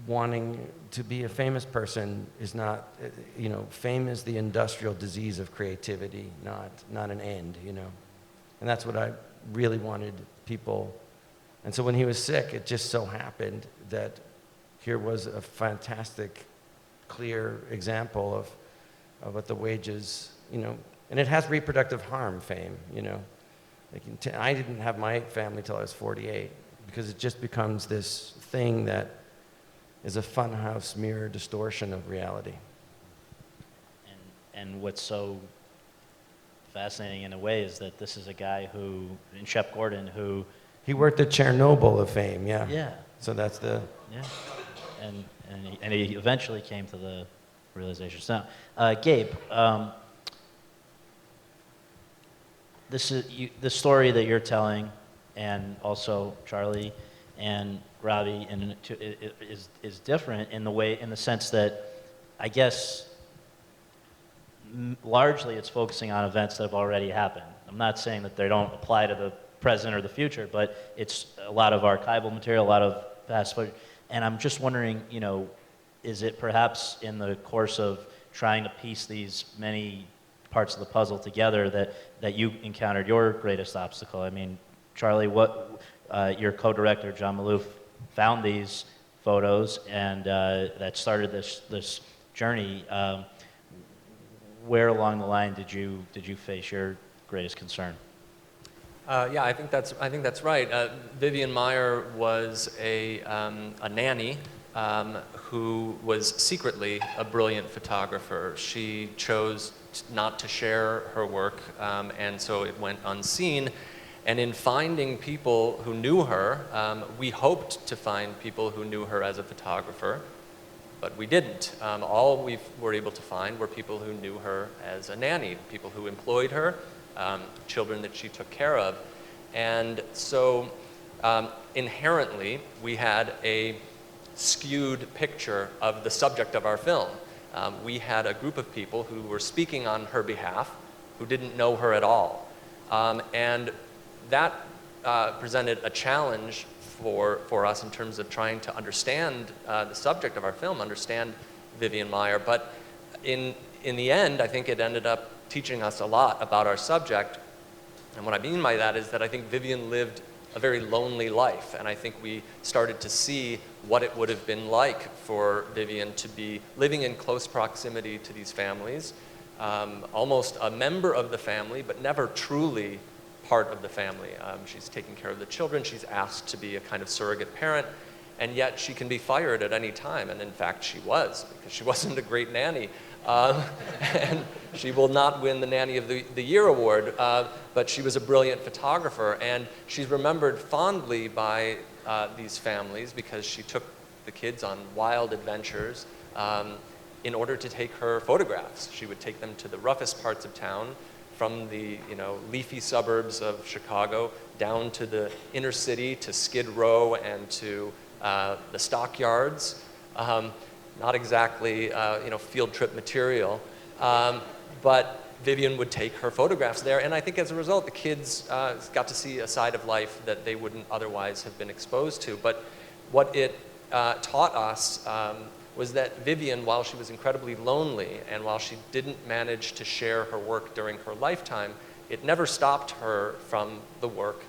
wanting to be a famous person is not, fame is the industrial disease of creativity, not an end, And that's what I really wanted people. And so when he was sick, it just so happened that here was a fantastic, clear example of what the wages, and it has reproductive harm, fame, I didn't have my family till I was 48 because it just becomes this thing that is a funhouse mirror distortion of reality. And what's so fascinating in a way is that this is a guy who, in Shep Gordon, who... He worked at Chernobyl of fame, yeah. Yeah. So that's the... Yeah. And he eventually came to the realization. Now, Gabe, the story that you're telling, and also Charlie and Robbie, is different in the sense that, I guess, largely it's focusing on events that have already happened. I'm not saying that they don't apply to the present or the future, but it's a lot of archival material, a lot of past footage. And I'm just wondering, is it perhaps in the course of trying to piece these many parts of the puzzle together that you encountered your greatest obstacle? I mean, Charlie, your co-director, John Maloof, found these photos and that started this journey. Where along the line did you face your greatest concern? Yeah, I think that's right. Vivian Maier was a nanny who was secretly a brilliant photographer. She chose not to share her work, and so it went unseen. And in finding people who knew her, we hoped to find people who knew her as a photographer, but we didn't. All we were able to find were people who knew her as a nanny, people who employed her, children that she took care of. And so inherently, we had a skewed picture of the subject of our film. We had a group of people who were speaking on her behalf who didn't know her at all. And that presented a challenge for us in terms of trying to understand the subject of our film, understand Vivian Maier. But in the end, I think it ended up teaching us a lot about our subject. And what I mean by that is that I think Vivian lived a very lonely life, and I think we started to see what it would have been like for Vivian to be living in close proximity to these families, almost a member of the family, but never truly part of the family. She's taking care of the children, she's asked to be a kind of surrogate parent, and yet she can be fired at any time, and in fact she was, because she wasn't a great nanny. And she will not win the Nanny of the Year award, but she was a brilliant photographer, and she's remembered fondly by these families because she took the kids on wild adventures in order to take her photographs. She would take them to the roughest parts of town from the leafy suburbs of Chicago down to the inner city, to Skid Row and to the stockyards. Not exactly field trip material, but Vivian would take her photographs there, and I think as a result, the kids got to see a side of life that they wouldn't otherwise have been exposed to. But what it taught us was that Vivian, while she was incredibly lonely, and while she didn't manage to share her work during her lifetime, it never stopped her from the work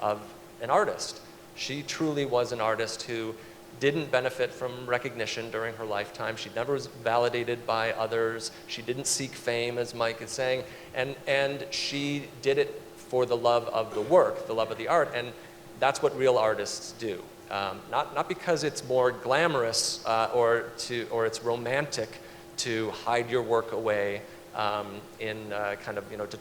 of an artist. She truly was an artist who didn't benefit from recognition during her lifetime. She never was validated by others. She didn't seek fame, as Mike is saying, and she did it for the love of the work, the love of the art, and that's what real artists do. Not because it's more glamorous or it's romantic to hide your work away in to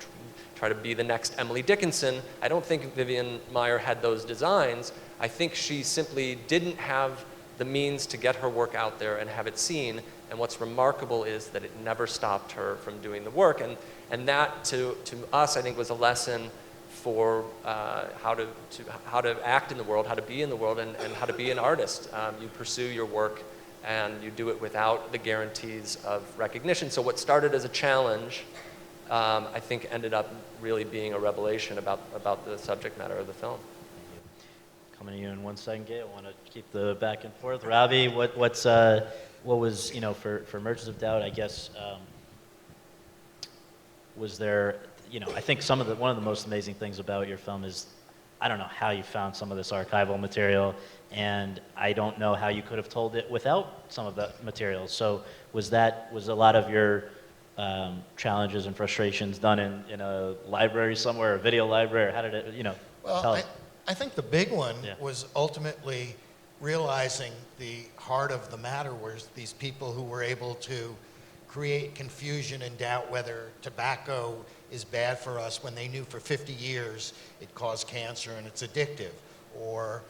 try to be the next Emily Dickinson. I don't think Vivian Maier had those designs. I think she simply didn't have the means to get her work out there and have it seen. And what's remarkable is that it never stopped her from doing the work. And that, to us, I think, was a lesson for how to act in the world, how to be in the world, and how to be an artist. You pursue your work, and you do it without the guarantees of recognition. So what started as a challenge, I think, ended up really being a revelation about the subject matter of the film. Coming to you in 1 second, Gabe. I want to keep the back and forth. Ravi, what was, for Merchants of Doubt, I guess, was there, I think one of the most amazing things about your film is, I don't know how you found some of this archival material, and I don't know how you could have told it without some of the material. So was a lot of your challenges and frustrations done in a library somewhere, a video library, or how did it, tell us? I think the big one was ultimately realizing the heart of the matter was these people who were able to create confusion and doubt whether tobacco is bad for us when they knew for 50 years it caused cancer and it's addictive, or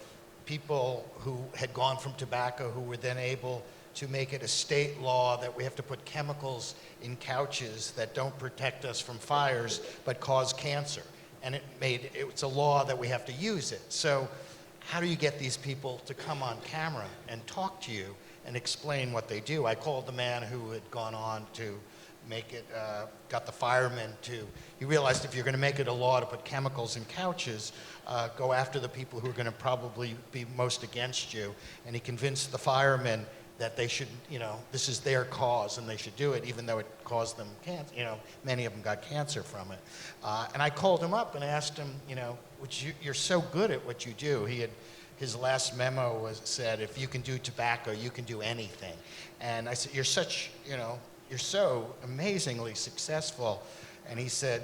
people who had gone from tobacco who were then able to make it a state law that we have to put chemicals in couches that don't protect us from fires but cause cancer. And it's a law that we have to use it. So how do you get these people to come on camera and talk to you and explain what they do? I called the man who had gone on to make it, got the firemen to, he realized if you're going to make it a law to put chemicals in couches, go after the people who are going to probably be most against you. And he convinced the firemen that they should, this is their cause and they should do it, even though it caused them cancer. Many of them got cancer from it. And I called him up and asked him, you're so good at what you do. His last memo said, if you can do tobacco, you can do anything. And I said, you're so amazingly successful. And he said,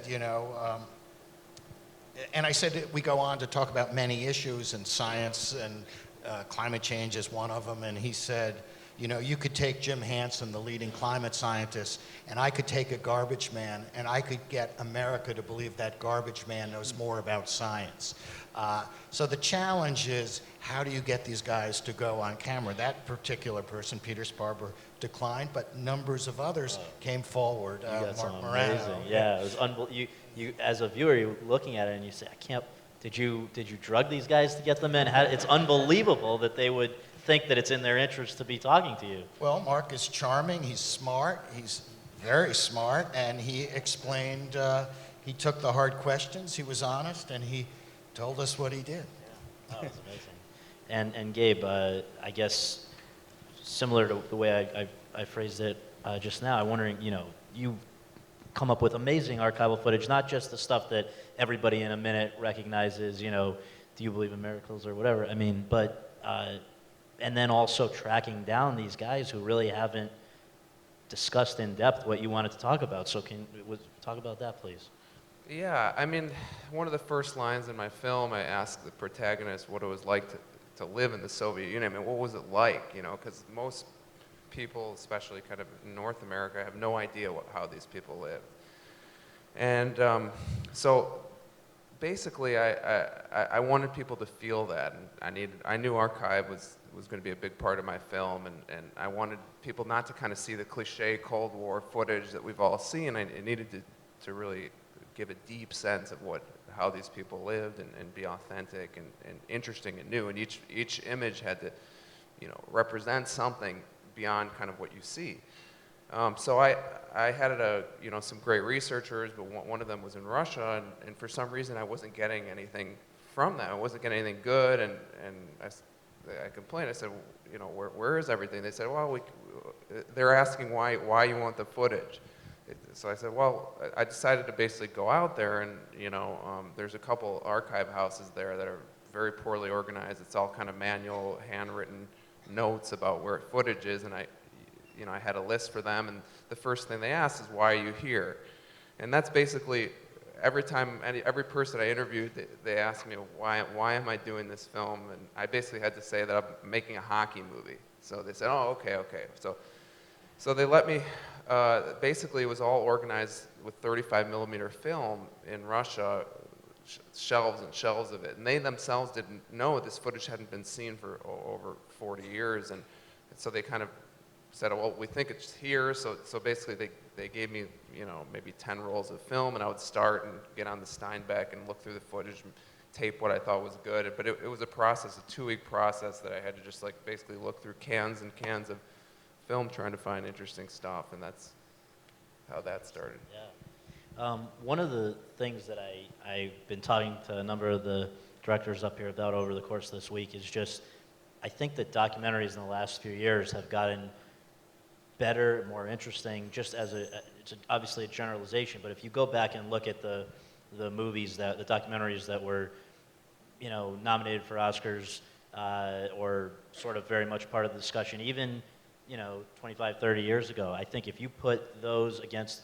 and I said, we go on to talk about many issues and science, and climate change is one of them. And he said, you could take Jim Hansen, the leading climate scientist, and I could take a garbage man, and I could get America to believe that garbage man knows more about science. So the challenge is, how do you get these guys to go on camera? That particular person, Peter Sparber, declined, but numbers of others came forward. You got some Mark Morano. amazing, it was unbelievable. You, as a viewer, you're looking at it and you say, I can't. Did you drug these guys to get them in? It's unbelievable that they would think that it's in their interest to be talking to you. Well, Mark is charming. He's smart. He's very smart, and he explained. He took the hard questions. He was honest, and he told us what he did. Yeah, that was amazing. And Gabe, I guess similar to the way I phrased it just now, I'm wondering, you come up with amazing archival footage, not just the stuff that everybody in a minute recognizes, do you believe in miracles or whatever, but, and then also tracking down these guys who really haven't discussed in depth what you wanted to talk about. So talk about that, please. Yeah, one of the first lines in my film, I asked the protagonist what it was like to live in the Soviet Union. What was it like, because most people, especially kind of in North America, have no idea how these people live. And so basically, I wanted people to feel that, and I knew archive was going to be a big part of my film, and I wanted people not to kind of see the cliche Cold War footage that we've all seen. I needed to really give a deep sense of how these people lived and be authentic and interesting and new. And each image had to, represent something beyond kind of what you see. So I had some great researchers, but one of them was in Russia, and for some reason I wasn't getting anything from that. I wasn't getting anything good, and I complained. I said, where is everything? They said, well, they're asking why you want the footage. So I said, well, I decided to basically go out there, and there's a couple archive houses there that are very poorly organized. It's all kind of manual, handwritten notes about where footage is, and I had a list for them, and the first thing they asked is, why are you here? And that's basically every person I interviewed, they asked me, why am I doing this film? And I basically had to say that I'm making a hockey movie. So they said, oh, okay. So they let me, basically it was all organized with 35 millimeter film in Russia, shelves and shelves of it. And they themselves didn't know this footage hadn't been seen for over 40 years. And so they kind of said, well, we think it's here. So basically they gave me, maybe 10 rolls of film, and I would start and get on the Steinbeck and look through the footage and tape what I thought was good. But it was a process, a 2-week process that I had to just basically look through cans and cans of film trying to find interesting stuff, and that's how that started. Yeah. One of the things that I've been talking to a number of the directors up here about over the course of this week is just, I think that documentaries in the last few years have gotten better, more interesting, just as it's obviously a generalization, but if you go back and look at the movies, the documentaries that were, nominated for Oscars, or sort of very much part of the discussion, even, 25, 30 years ago, I think if you put those against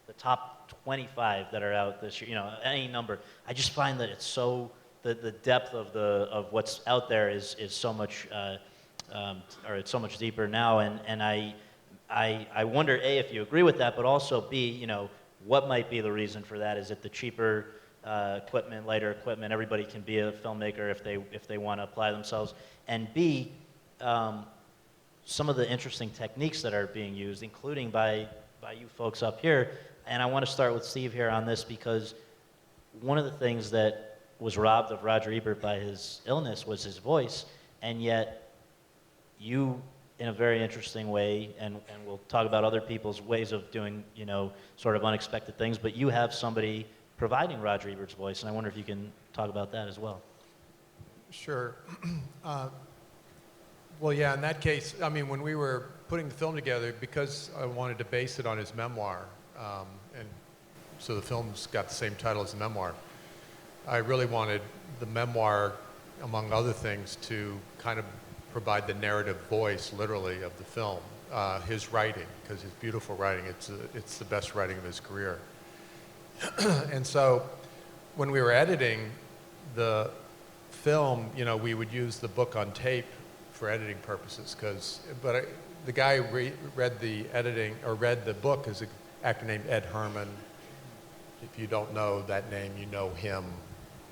the top 25 that are out this year, any number, I just find that it's so, the depth of what's out there is so much, or it's so much deeper now, and I wonder, A, if you agree with that, but also, B, what might be the reason for that? Is it the cheaper equipment, lighter equipment? Everybody can be a filmmaker if they want to apply themselves. And B, some of the interesting techniques that are being used, including by you folks up here. And I want to start with Steve here on this, because one of the things that was robbed of Roger Ebert by his illness was his voice, and yet you, in a very interesting way, and we'll talk about other people's ways of doing, sort of unexpected things, but you have somebody providing Roger Ebert's voice, and I wonder if you can talk about that as well. Sure. Well, yeah, in that case, I mean, when we were putting the film together, because I wanted to base it on his memoir, and so the film's got the same title as the memoir, I really wanted the memoir, among other things, to kind of provide the narrative voice, literally, of the film. His writing, because his beautiful writing, it's the best writing of his career. And so when we were editing the film, we would use the book on tape for editing purposes, the guy read the book is an actor named Ed Herman. If you don't know that name, you know him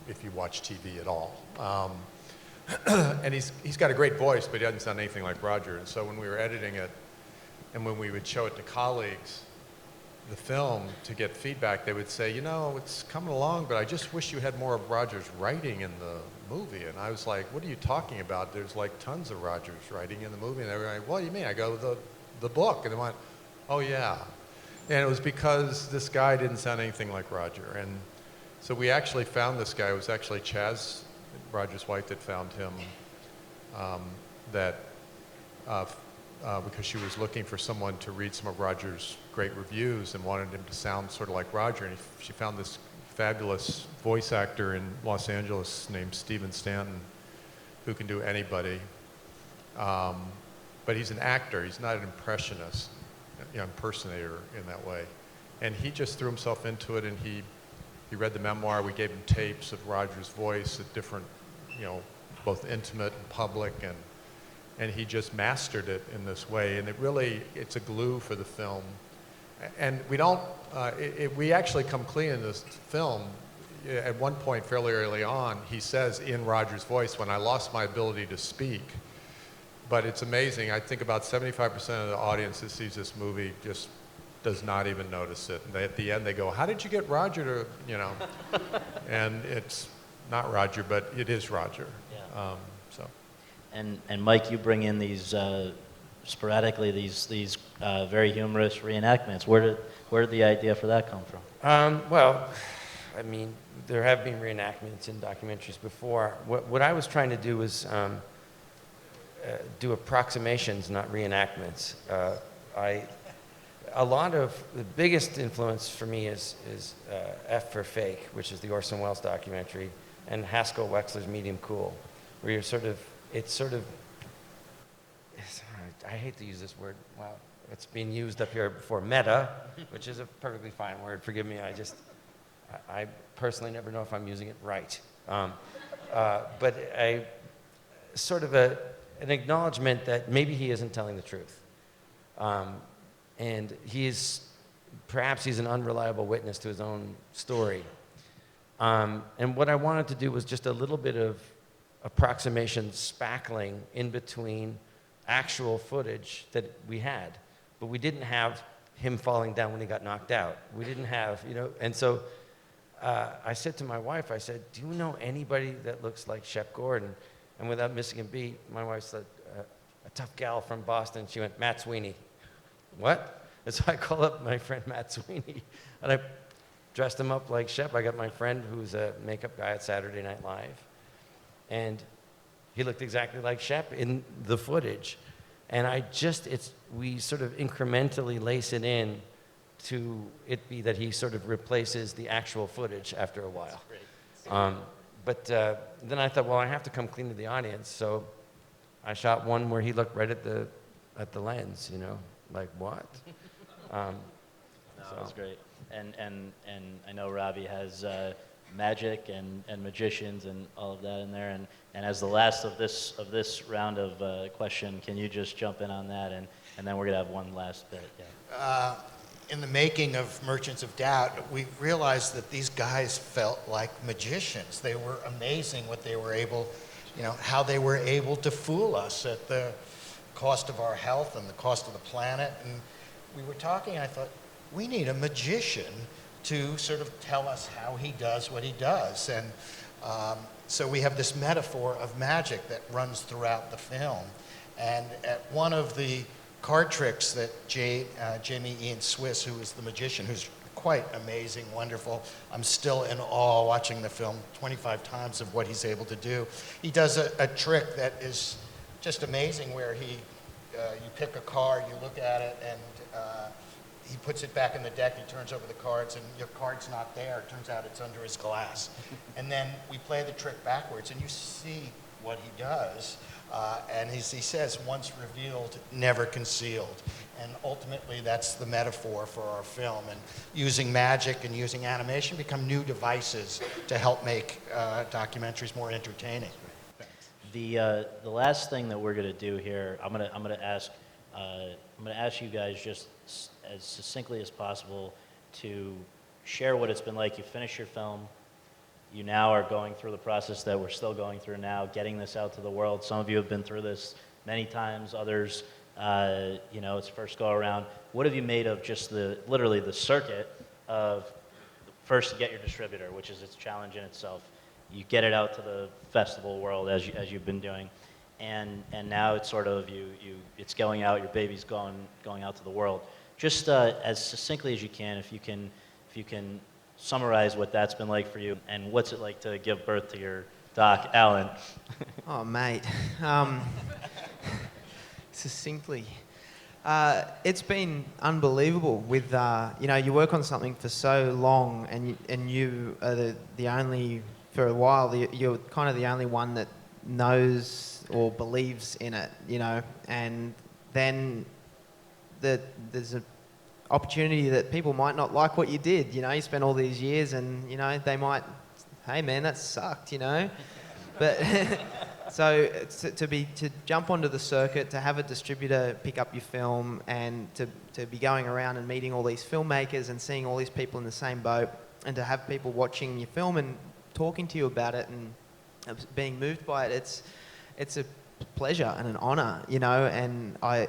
if you watch TV at all. And he's got a great voice, but he doesn't sound anything like Roger. And so when we were editing it, and when we would show it to colleagues, the film, to get feedback, they would say, it's coming along, but I just wish you had more of Roger's writing in the movie. And I was like, what are you talking about? There's tons of Roger's writing in the movie. And they were like, what do you mean? I go, the book. And they went, oh yeah. And it was because this guy didn't sound anything like Roger. And so we actually found this guy. It was actually Chaz, Roger's wife, that found him, because she was looking for someone to read some of Roger's great reviews and wanted him to sound sort of like Roger. And she found this fabulous voice actor in Los Angeles named Stephen Stanton, who can do anybody. But he's an actor. He's not an impressionist, impersonator in that way. And he just threw himself into it, and he read the memoir. We gave him tapes of Roger's voice at different, both intimate and public, and he just mastered it in this way. And it's a glue for the film. And we actually come clean in this film. At one point, fairly early on, he says in Roger's voice, when I lost my ability to speak. But it's amazing. I think about 75% of the audience that sees this movie just does not even notice it. At the end, they go, "How did you get Roger to, And it's not Roger, but it is Roger. Yeah. So. And Mike, you bring in these sporadically these very humorous reenactments. Where did the idea for that come from? Well, I mean, there have been reenactments in documentaries before. What I was trying to do was do approximations, not reenactments. A lot of the biggest influence for me is F for Fake, which is the Orson Welles documentary, and Haskell Wexler's Medium Cool, where I hate to use this word. Wow, it's been used up here before, meta, which is a perfectly fine word. Forgive me. I personally never know if I'm using it right. But sort of an acknowledgement that maybe he isn't telling the truth. And perhaps he's an unreliable witness to his own story. And what I wanted to do was just a little bit of approximation spackling in between actual footage that we had. But we didn't have him falling down when he got knocked out. We didn't have, and so I said to my wife, I said, "Do you know anybody that looks like Shep Gordon?" And without missing a beat, my wife said, "A tough gal from Boston." She went, "Matt Sweeney." What? And so I call up my friend Matt Sweeney, and I dressed him up like Shep. I got my friend who's a makeup guy at Saturday Night Live, and he looked exactly like Shep in the footage. And we sort of incrementally lace it in to it be that he sort of replaces the actual footage after a while. But then I thought, well, I have to come clean to the audience, so I shot one where he looked right at the lens, like what? No, that was great. And I know Robbie has magic and magicians and all of that in there. And as the last of this round of question, can you just jump in on that? And then we're gonna have one last bit. Yeah. In the making of Merchants of Doubt, we realized that these guys felt like magicians. They were amazing what they were able, how they were able to fool us at the cost of our health and the cost of the planet. And we were talking, and I thought, we need a magician to sort of tell us how he does what he does. And so we have this metaphor of magic that runs throughout the film. And at one of the card tricks that Jamie Ian Swiss, who is the magician, who's quite amazing, wonderful. I'm still in awe watching the film 25 times of what he's able to do. He does a trick that is just amazing where you pick a card, you look at it, and he puts it back in the deck, he turns over the cards, and your card's not there. It turns out it's under his glass. And then we play the trick backwards, and you see what he does. And as he says, once revealed, never concealed. And ultimately, that's the metaphor for our film. And using magic and using animation become new devices to help make documentaries more entertaining. The last thing that we're gonna do here, I'm gonna ask you guys just as succinctly as possible to share what it's been like. You finish your film. You now are going through the process that we're still going through now, getting this out to the world. Some of you have been through this many times. Others, it's first go around. What have you made of just literally the circuit of first to get your distributor, which is its challenge in itself. You get it out to the festival world as you've been doing, and now it's sort of it's going out. Your baby's going out to the world. Just as succinctly as you can, if you can summarize what that's been like for you, and what's it like to give birth to your doc, Alan? Oh, mate. Succinctly. It's been unbelievable with, you work on something for so long and you are the only, for a while, you're kind of the only one that knows or believes in it, and then there's an opportunity that people might not like what you did, you spent all these years and, they might, hey man, that sucked, but so to jump onto the circuit, to have a distributor pick up your film and to be going around and meeting all these filmmakers and seeing all these people in the same boat, and to have people watching your film and talking to you about it and being moved by it, it's a pleasure and an honor, and I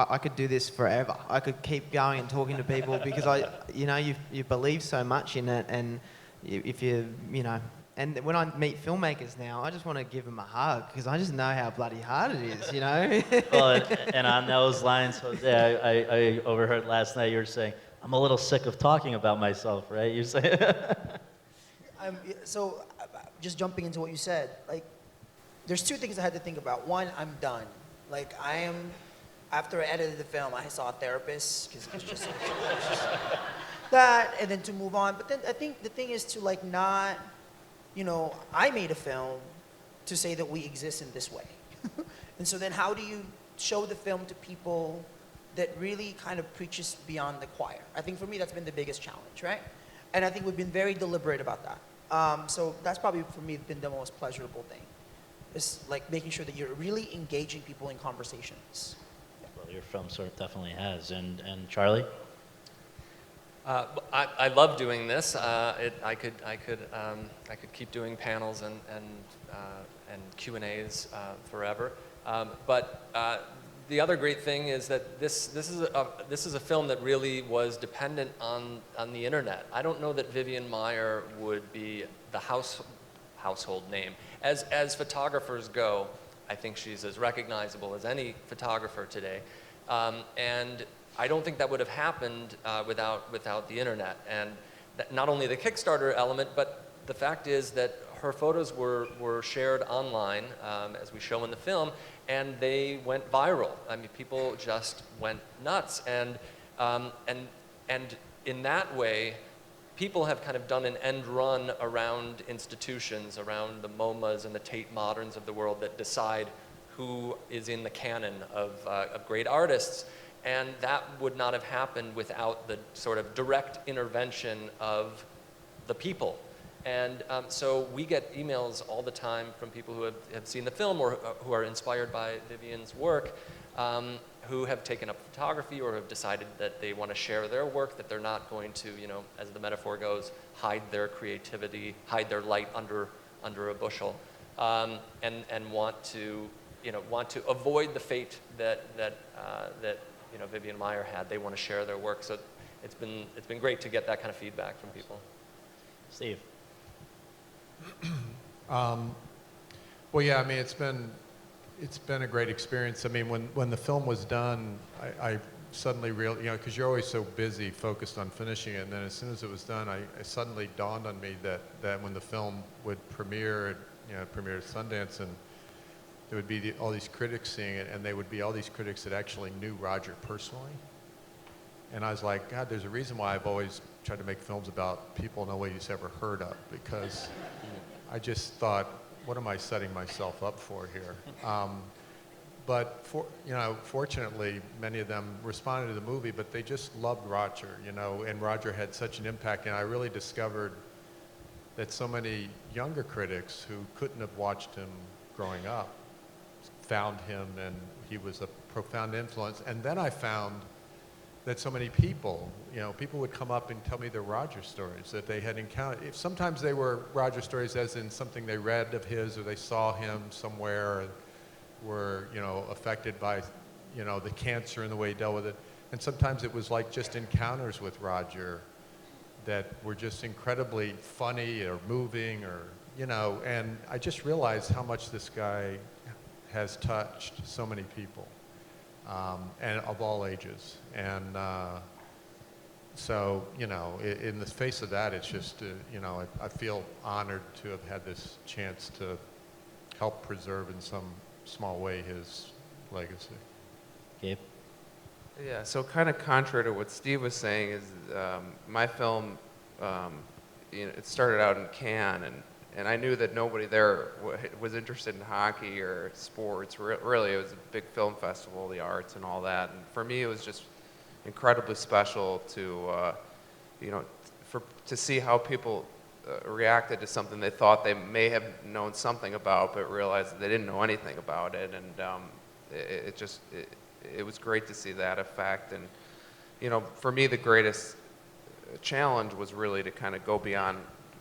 I could do this forever. I could keep going and talking to people because you believe so much in it, and if and when I meet filmmakers now, I just want to give them a hug because I just know how bloody hard it is, Well, and on those lines, Jose, I overheard last night you were saying, I'm a little sick of talking about myself, right? You say. So, just jumping into what you said, like, there's two things I had to think about. One, I'm done. Like, after I edited the film, I saw a therapist, because it's just that, and then to move on. But then I think the thing is to, like, not, I made a film to say that we exist in this way. And so then how do you show the film to people that really kind of preaches beyond the choir? I think for me, that's been the biggest challenge, right? And I think we've been very deliberate about that. So that's probably, for me, been the most pleasurable thing. Is like making sure that you're really engaging people in conversations. Well, your film sort of definitely has. And Charlie? I love doing this. I could keep doing panels and Q&As forever. But the other great thing is that this is a film that really was dependent on the internet. I don't know that Vivian Maier would be the household name. As photographers go, I think she's as recognizable as any photographer today. And I don't think that would have happened without the internet. And not only the Kickstarter element, but the fact is that her photos were shared online, as we show in the film, and they went viral. I mean, people just went nuts. And in that way, people have kind of done an end run around institutions, around the MoMAs and the Tate Moderns of the world that decide who is in the canon of great artists. And that would not have happened without the sort of direct intervention of the people. And so we get emails all the time from people who have seen the film or who are inspired by Vivian's work, who have taken up photography or have decided that they want to share their work, that they're not going to, as the metaphor goes, hide their creativity, hide their light under a bushel, and want to avoid the fate that Vivian Maier had. They want to share their work. So it's been great to get that kind of feedback from people. Steve. Well, yeah, I mean, it's been a great experience. I mean, when the film was done, I suddenly realized, because you're always so busy, focused on finishing it, and then as soon as it was done, it suddenly dawned on me that when the film would premiere, premiere at Sundance, and there would be all these critics seeing it, and they would be all these critics that actually knew Roger personally. And I was like, God, there's a reason why I've always tried to make films about people nobody's ever heard of, because I just thought, what am I setting myself up for here? But fortunately, many of them responded to the movie, but they just loved Roger, and Roger had such an impact. And I really discovered that so many younger critics who couldn't have watched him growing up found him, and he was a profound influence. And then I found that so many people, people would come up and tell me their Roger stories that they had encountered. Sometimes they were Roger stories as in something they read of his, or they saw him somewhere, and were, affected by, the cancer and the way he dealt with it. And sometimes it was like just encounters with Roger that were just incredibly funny or moving, or, and I just realized how much this guy has touched so many people. And of all ages. And so, in the face of that, it's just, I feel honored to have had this chance to help preserve in some small way his legacy. Gabe? Yeah, so kind of contrary to what Steve was saying is my film, it started out in Cannes, and I knew that nobody there was interested in hockey or sports. Really, it was a big film festival, the arts and all that. And for me, it was just incredibly special to, to see how people reacted to something they thought they may have known something about, but realized that they didn't know anything about it. And it was great to see that effect. And, for me, the greatest challenge was really to kind of go beyond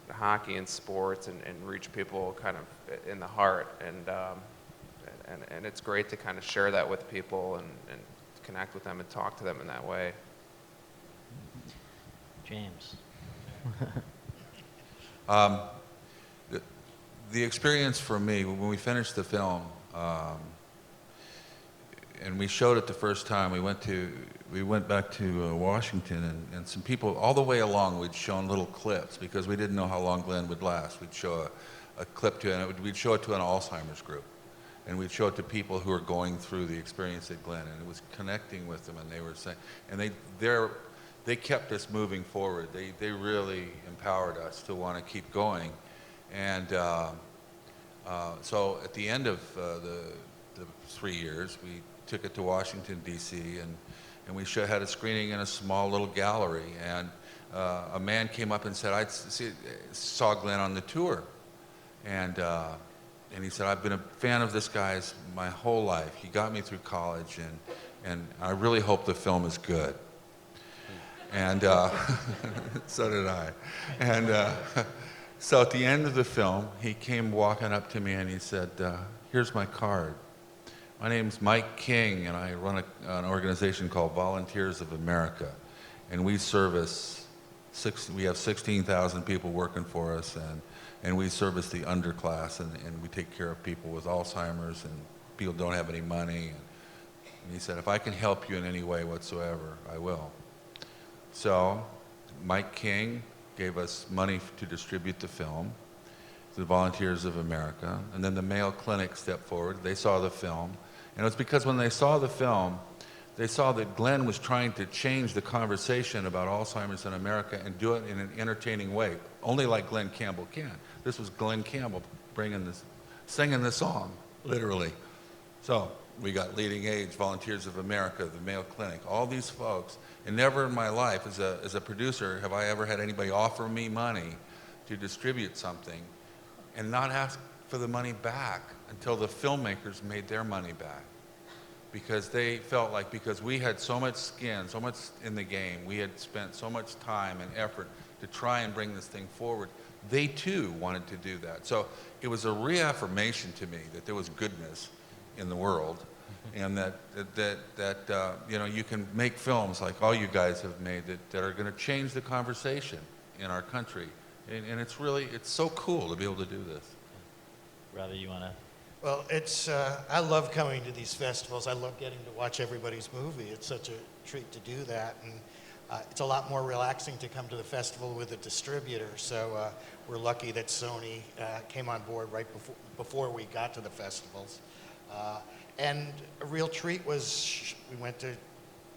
hockey and sports and reach people kind of in the heart, and it's great to kind of share that with people and connect with them and talk to them in that way. James. The experience for me, when we finished the film, and we showed it the first time, we went back to Washington, and some people, all the way along, we'd shown little clips, because we didn't know how long Glenn would last. We'd show a clip to it, and we'd show it to an Alzheimer's group. And we'd show it to people who were going through the experience at Glenn, and it was connecting with them, and they were saying, and they kept us moving forward. They really empowered us to want to keep going. And so at the end of the 3 years, we took it to Washington, D.C., and we had a screening in a small little gallery. And a man came up and said, I saw Glenn on the tour. And he said, I've been a fan of this guy's my whole life. He got me through college, and I really hope the film is good. And so did I. And so at the end of the film, he came walking up to me and he said, here's my card. My name's Mike King, and I run an organization called Volunteers of America. And we service, we have 16,000 people working for us, and we service the underclass, and we take care of people with Alzheimer's and people who don't have any money. And he said, if I can help you in any way whatsoever, I will. So Mike King gave us money to distribute the film, the Volunteers of America, and then the Mayo Clinic stepped forward. They saw the film, and it was because when they saw the film, they saw that Glenn was trying to change the conversation about Alzheimer's in America and do it in an entertaining way, only like Glenn Campbell can. This was Glenn Campbell singing the song, literally. So we got Leading Age, Volunteers of America, the Mayo Clinic, all these folks. And never in my life as a producer have I ever had anybody offer me money to distribute something and not ask for the money back until the filmmakers made their money back. Because they felt like, because we had so much skin, so much in the game, we had spent so much time and effort to try and bring this thing forward, they too wanted to do that. So it was a reaffirmation to me that there was goodness in the world, and that you know, you can make films like all you guys have made that are going to change the conversation in our country. And it's so cool to be able to do this. Ravi, you want to? Well, I love coming to these festivals. I love getting to watch everybody's movie. It's such a treat to do that. And it's a lot more relaxing to come to the festival with a distributor. So we're lucky that Sony came on board right before we got to the festivals. And a real treat was we went to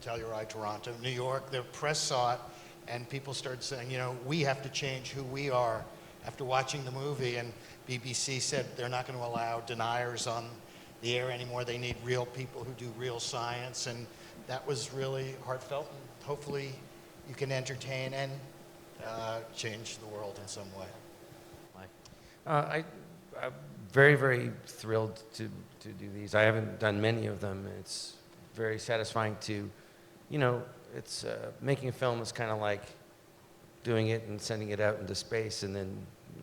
Telluride, Toronto, New York. The press saw it, and people started saying, you know, we have to change who we are after watching the movie. And BBC said they're not going to allow deniers on the air anymore. They need real people who do real science. And that was really heartfelt. And hopefully you can entertain and change the world in some way. Mike? I'm very, very thrilled to do these. I haven't done many of them. It's very satisfying to, you know, it's making a film is kind of like doing it and sending it out into space, and then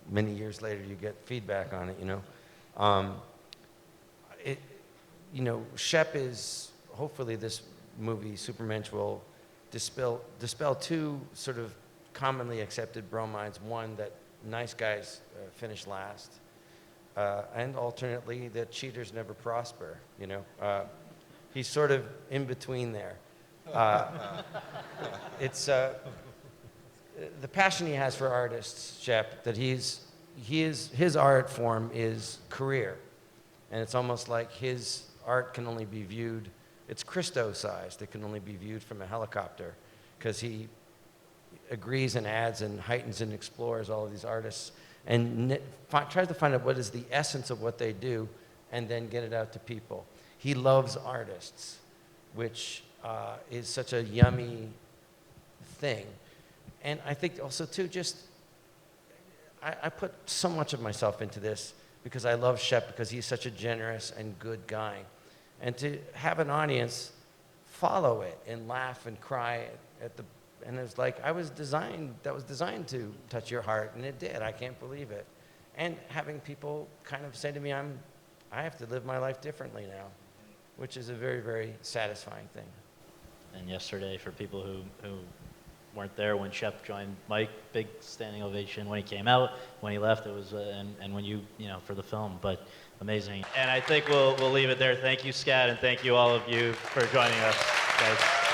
many years later you get feedback on it, you know. You know, Shep is, hopefully this movie, Supermensch, will dispel two sort of commonly accepted bromides. One, that nice guys finish last, and alternately, that cheaters never prosper, you know. He's sort of in between there. It's the passion he has for artists, Shep, that his art form is career. And it's almost like his art can only be viewed, it's Christo-sized, it can only be viewed from a helicopter, because he agrees and adds and heightens and explores all of these artists and tries to find out what is the essence of what they do and then get it out to people. He loves artists, which is such a yummy thing. And I think also too, I put so much of myself into this because I love Shep, because he's such a generous and good guy. And to have an audience follow it and laugh and cry and it was like, that was designed to touch your heart, and it did. I can't believe it. And having people kind of say to me, I have to live my life differently now, which is a very, very satisfying thing. and yesterday for people who weren't there when Shep joined Mike. Big standing ovation when he came out. When he left, it was and when you for the film. But amazing. And I think we'll leave it there. Thank you, Scott, and thank you all of you for joining us, guys.